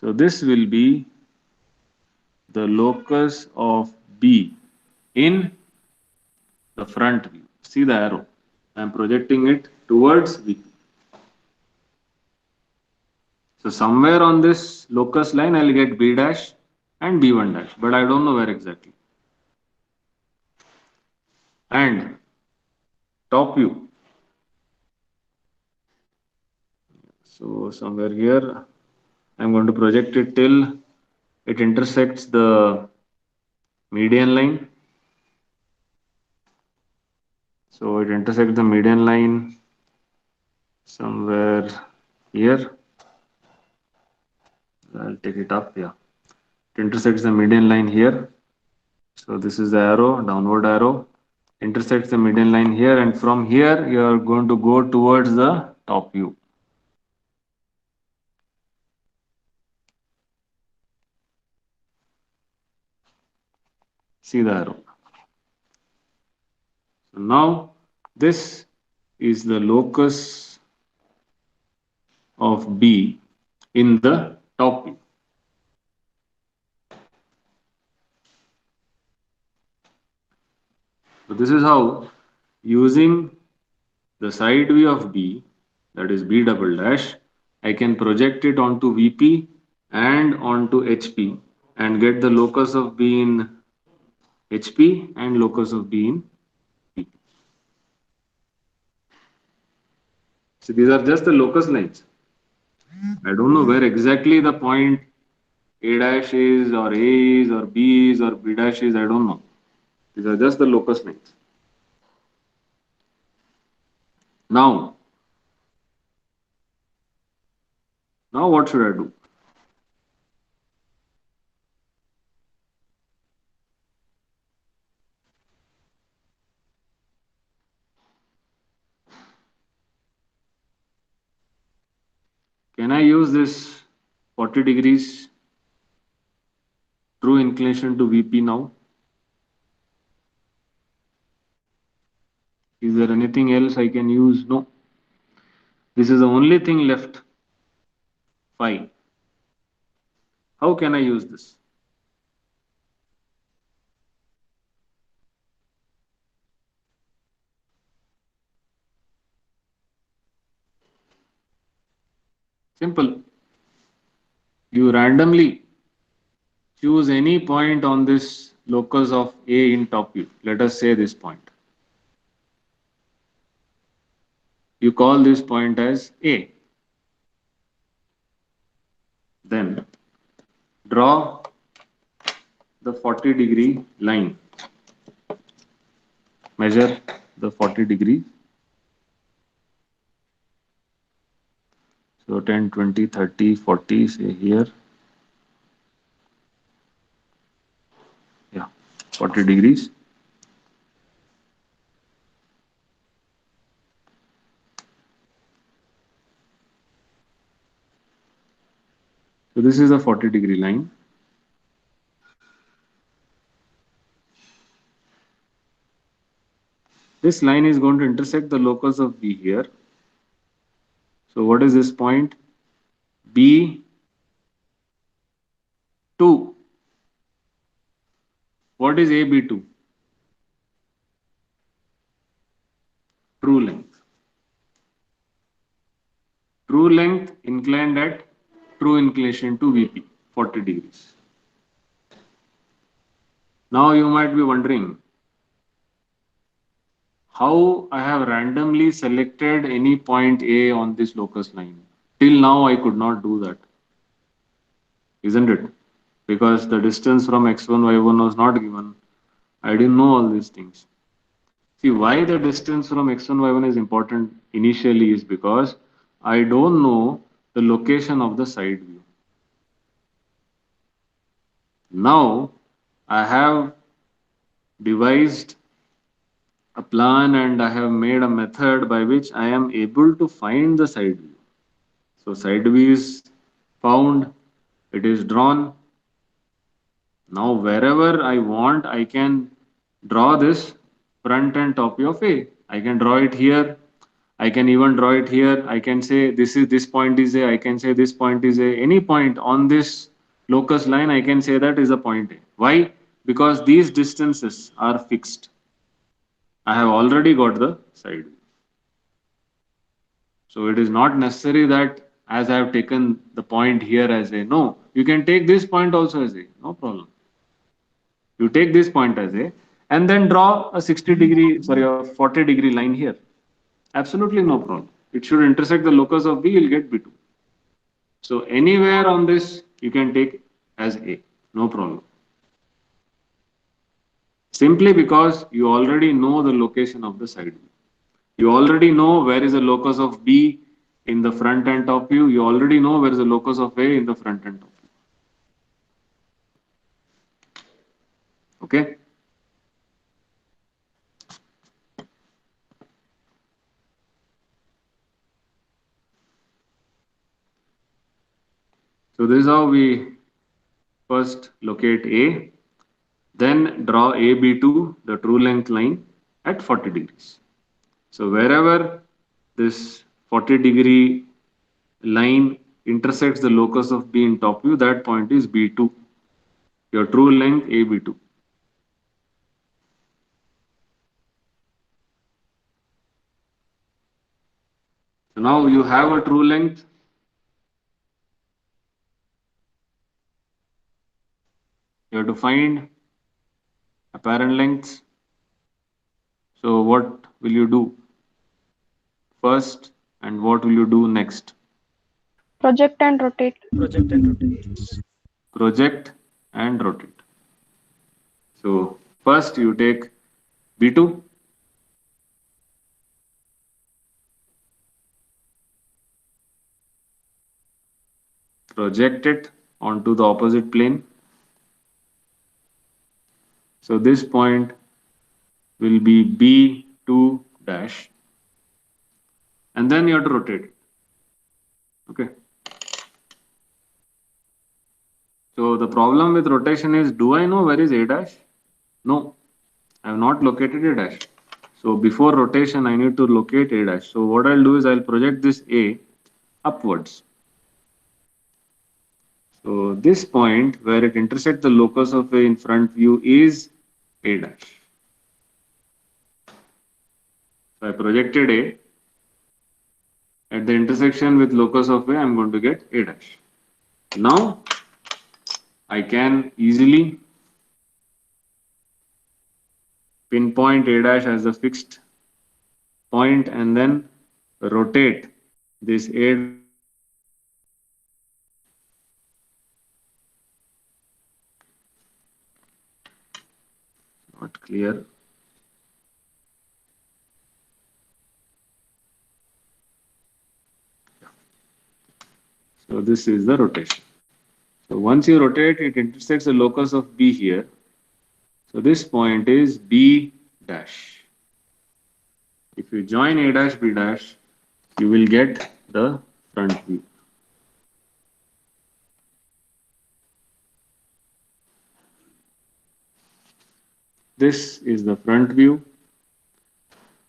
So this will be the locus of B in the front view. See the arrow. I am projecting it towards VP. So somewhere on this locus line, I'll get B dash and B1 dash, but I don't know where exactly. And top view. So somewhere here, I'm going to project it till it intersects the median line. So it intersects the median line somewhere here. I'll take it up. Yeah. It intersects the median line here. So this is the arrow, downward arrow. Intersects the median line here, and from here you are going to go towards the top view. See the arrow. So now this is the locus of B in the top view. So this is how, using the side view of B, that is B double dash, I can project it onto VP and onto HP and get the locus of B in HP and locus of B in VP. So these are just the locus lines. I don't know where exactly the point A dash is or A is or B is or B dash is. I don't know. These are just the locus lines. Now what should I do? Can I use this 40 degrees true inclination to VP now? Is there anything else I can use? No. This is the only thing left. Phi. How can I use this? Simple. You randomly choose any point on this locus of A in top view. Let us say this point. You call this point as A. Then draw the 40-degree line. Measure the 40 degrees. So 10, 20, 30, 40, say here. Yeah, 40 degrees. So this is a 40-degree line. This line is going to intersect the locus of B here. So what is this point? B2. What is AB2? True length. True length inclined at true inclination to VP, 40 degrees. Now you might be wondering how I have randomly selected any point A on this locus line. Till now I could not do that, isn't it? Because the distance from x1, y1 was not given. I didn't know all these things. See, why the distance from x1, y1 is important initially is because I don't know the location of the side view. Now I have devised a plan and I have made a method by which I am able to find the side view. So side view is found, it is drawn. Now wherever I want, I can draw this front and top view of A. I can draw it here. I can even draw it here. I can say this point is A. I can say this point is A. Any point on this locus line, I can say that is a point A. Why? Because these distances are fixed. I have already got the side view. So it is not necessary that as I have taken the point here as A. No, you can take this point also as A. No problem. You take this point as A and then draw a 40-degree line here. Absolutely no problem. It should intersect the locus of B, you'll get B2. So anywhere on this, you can take as A. No problem. Simply because you already know the location of the side view. You already know where is the locus of B in the front and top view. You already know where is the locus of A in the front and top view. Okay? So this is how we first locate A, then draw AB2, the true length line at 40 degrees. So wherever this 40-degree line intersects the locus of B in top view, that point is B2, your true length AB2. So now you have a true length. You have to find apparent lengths. So what will you do first and what will you do next? Project and rotate. Project and rotate. Project and rotate. So first you take B2, project it onto the opposite plane. So this point will be B2 dash, and then you have to rotate it. Okay. So the problem with rotation is, do I know where is A dash? No, I have not located A dash. So before rotation, I need to locate A dash. So what I'll do is I'll project this A upwards. So this point where it intersects the locus of A in front view is A dash. So I projected A. At the intersection with locus of A, I'm going to get A dash. Now, I can easily pinpoint A dash as a fixed point and then rotate this A not clear. So this is the rotation. So once you rotate, it intersects the locus of B here. So this point is B dash. If you join A dash B dash, you will get the front view. This is the front view,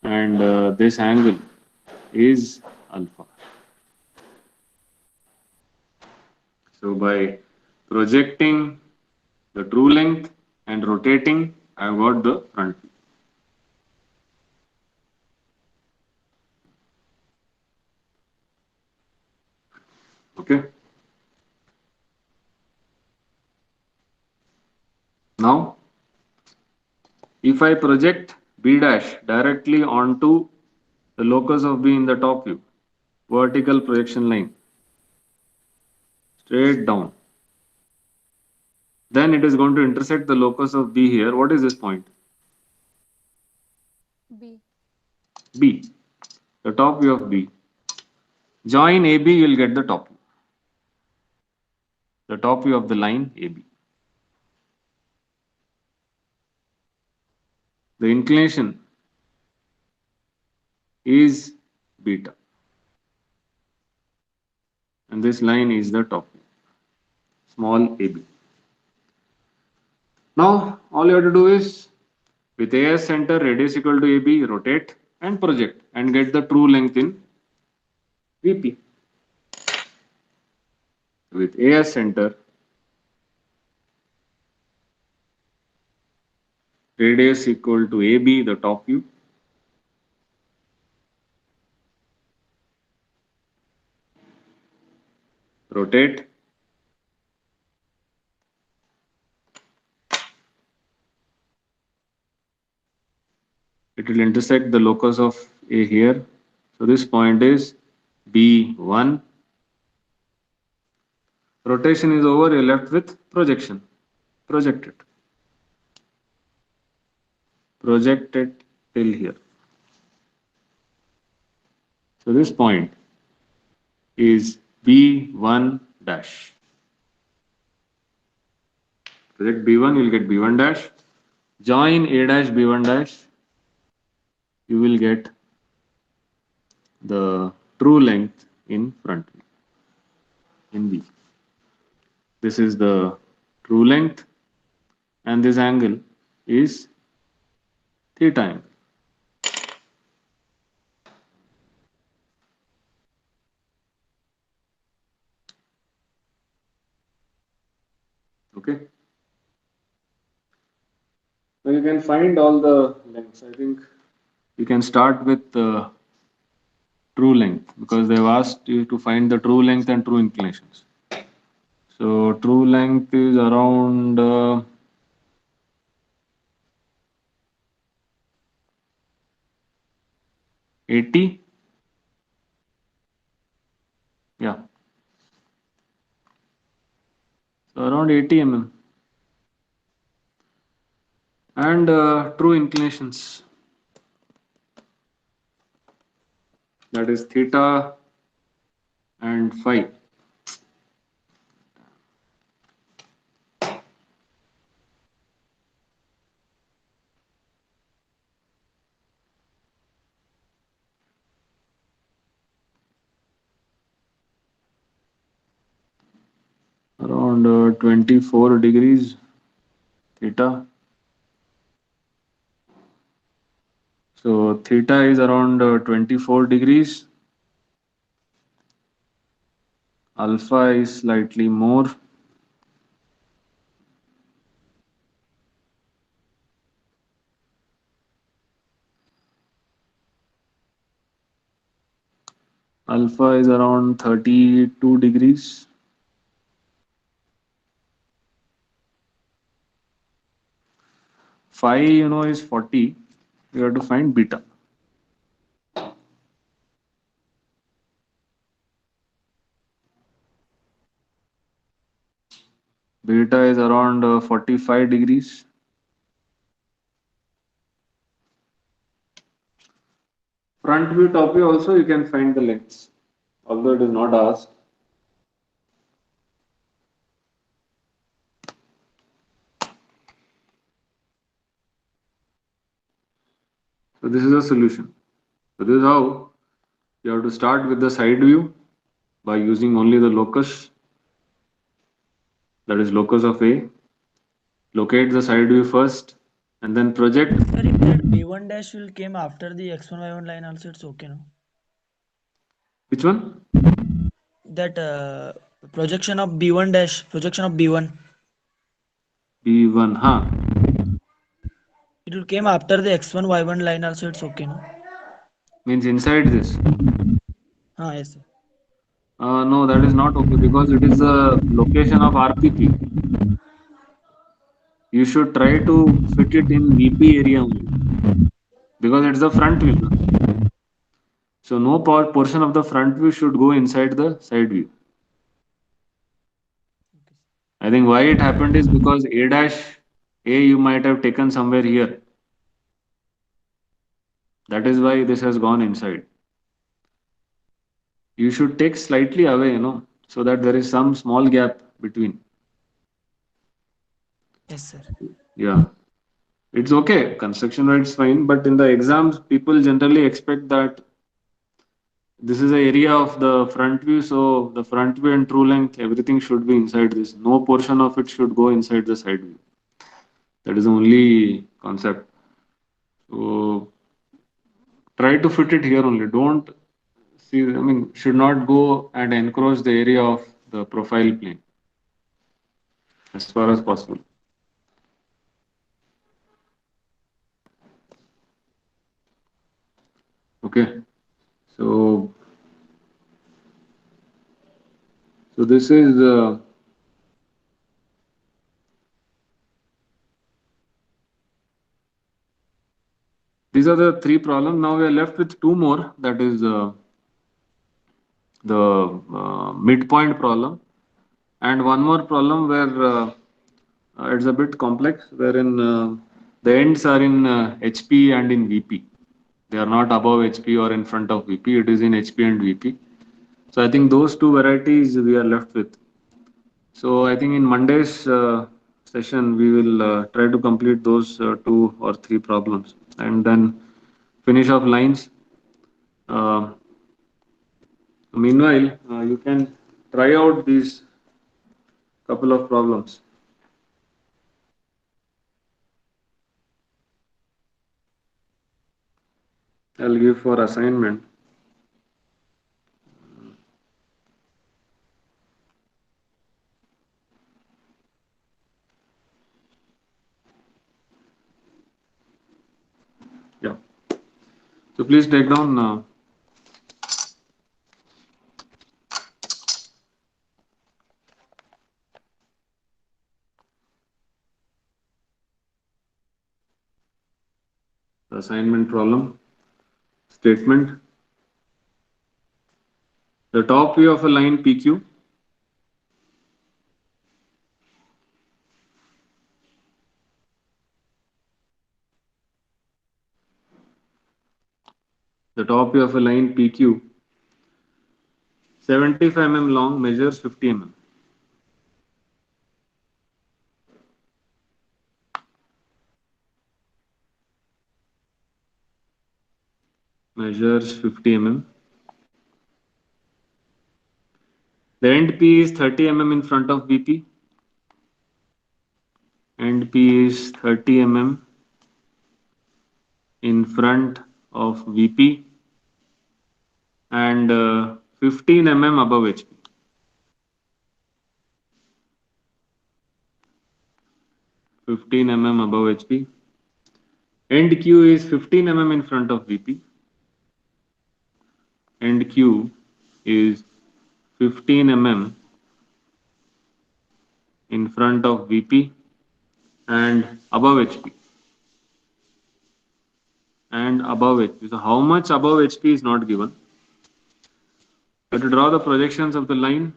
and this angle is alpha. So by projecting the true length and rotating, I've got the front view. Okay. Now, if I project B dash directly onto the locus of B in the top view, vertical projection line, straight down, then it is going to intersect the locus of B here. What is this point? B. B, the top view of B. Join AB, you will get the top view. The top view of the line AB. The inclination is beta. And this line is the top view, small AB. Now, all you have to do is, with AS center, radius equal to AB, rotate and project and get the true length in VP. With AS center, radius equal to AB, the top view, rotate, it will intersect the locus of A here. So this point is B1. Rotation is over, you're left with projection. Project it. Project it till here. So this point is B1 dash. Project B1, you'll get B1 dash. Join A dash B1 dash. You will get the true length in front view, in B. This is the true length, and this angle is theta angle. Okay. Now you can find all the lengths. I think you can start with true length because they've asked you to find the true length and true inclinations. So true length is around 80. Yeah. So around 80 mm. And true inclinations. That is theta and phi. Around 24 degrees theta. So theta is around 24 degrees. Alpha is slightly more. Alpha is around 32 degrees. Phi, is 40. You have to find beta. Beta is around 45 degrees. Front view, top view also you can find the lengths, although it is not asked. So this is a solution. So this is how you have to start with the side view by using only the locus, that is locus of A. Locate the side view first and then project. Sir, if that B1 dash will came after the X1 Y1 line also, it's okay, no? Which one? That projection of B1 dash, projection of B1, B1, huh? it will came after the X1 Y1 line also, it's okay, no? Means inside this. Yes, sir. No, that is not okay because it is the location of RPP. You should try to fit it in VP area only because it's the front view. So no portion of the front view should go inside the side view. I think why it happened is because A dash A you might have taken somewhere here. That is why this has gone inside. You should take slightly away, so that there is some small gap between. Yes, sir. Yeah. It's okay. Construction ride's fine, but in the exams, people generally expect that this is the area of the front view, so the front view and true length, everything should be inside this. No portion of it should go inside the side view. That is the only concept. So try to fit it here only. Don't see, should not go and encroach the area of the profile plane as far as possible. Okay. So this is these are the three problems. Now we are left with two more. That is the midpoint problem, and one more problem where it's a bit complex, wherein the ends are in HP and in VP. They are not above HP or in front of VP. It is in HP and VP. So I think those two varieties we are left with. So I think in Monday's session we will try to complete those two or three problems and then finish off lines. Meanwhile, you can try out these couple of problems. I'll give for assignment. Yeah. So please take down. The assignment problem statement. The top view of a line PQ the top view of a line PQ 75 mm long measures 50 mm. Measures 50 mm. The end P is 30 mm in front of VP. End P is 30 mm in front of VP and 15 mm above HP. 15 mm above HP. End Q is 15 mm in front of VP. End Q is 15 mm in front of VP and above HP. And above HP. So how much above HP is not given. But to draw the projections of the line,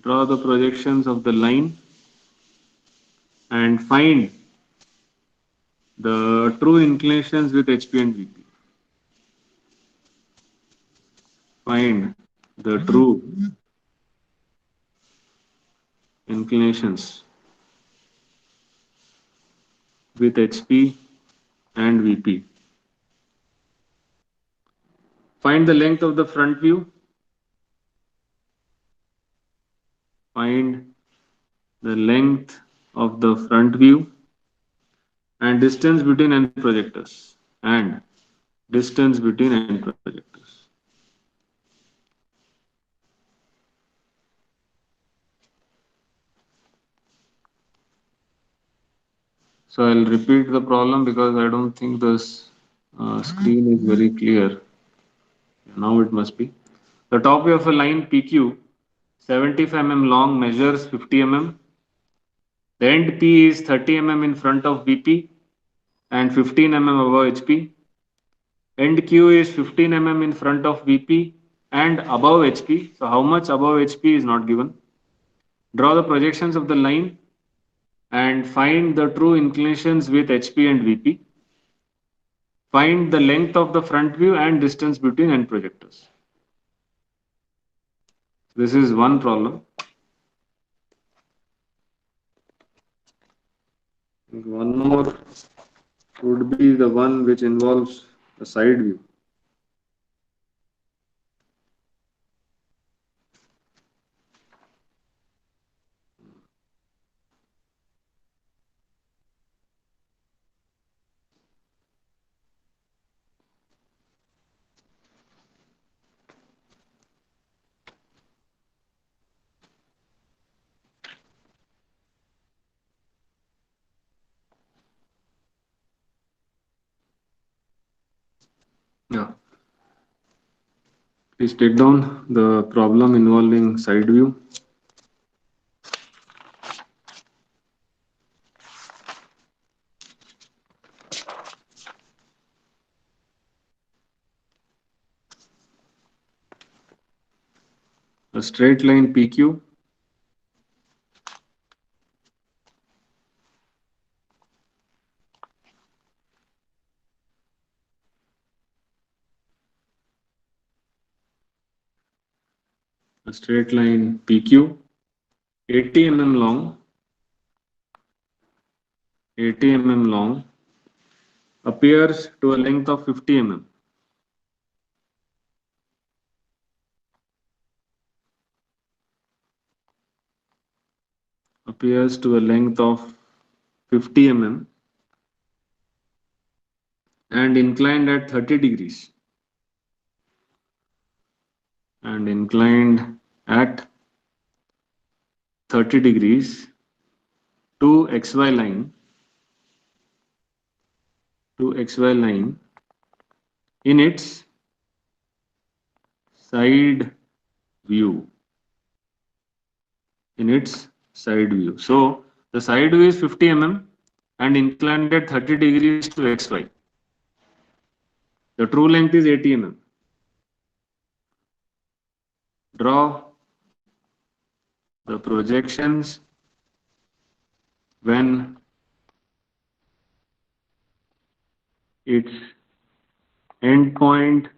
draw the projections of the line and find the true inclinations with HP and VP. Find the true inclinations with HP and VP. Find the length of the front view. Find the length of the front view and distance between end projectors. And distance between end projectors. So I'll repeat the problem because I don't think this screen is very clear. Now it must be. The top view of a line PQ, 75 mm long, measures 50 mm. The end P is 30 mm in front of VP and 15 mm above HP. End Q is 15 mm in front of VP and above HP. So how much above HP is not given. Draw the projections of the line and find the true inclinations with HP and VP. Find the length of the front view and distance between end projectors. This is one problem. One more would be the one which involves a side view. Yeah. Please take down the problem involving side view. A straight line PQ. A straight line PQ, 80 mm long, 80 mm long, appears to a length of 50 mm. Appears to a length of 50 mm and inclined at 30 degrees. And inclined at 30 degrees to XY line, in its side view. So the side view is 50 mm and inclined at 30 degrees to XY. The true length is 80 mm. Draw the projections when its endpoint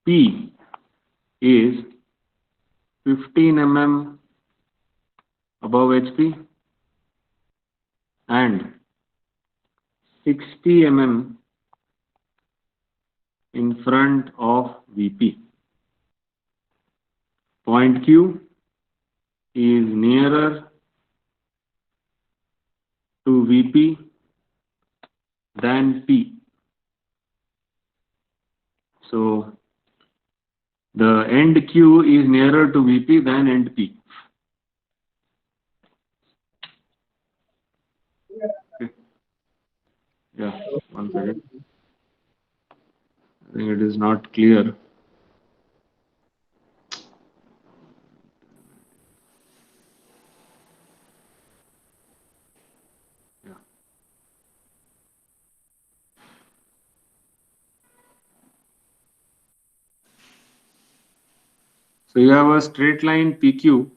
P is 15 mm above HP and 60 mm in front of VP. Point Q is nearer to VP than P. So the end Q is nearer to VP than end P. Okay. Yeah, one second. I think it is not clear. Yeah. So you have a straight line PQ.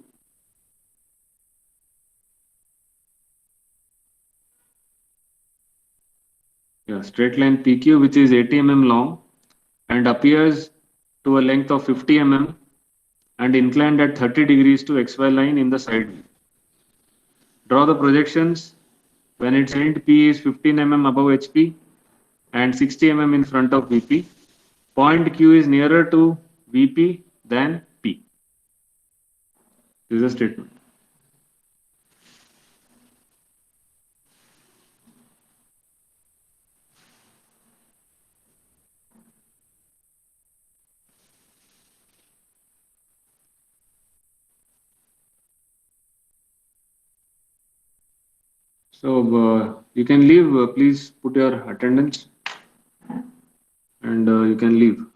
Yeah, straight line PQ, which is 80 mm long and appears to a length of 50 mm and inclined at 30 degrees to XY line in the side view. Draw the projections when its end P is 15 mm above HP and 60 mm in front of VP. Point Q is nearer to VP than P. This is a statement. So you can leave. Please put your attendance and you can leave.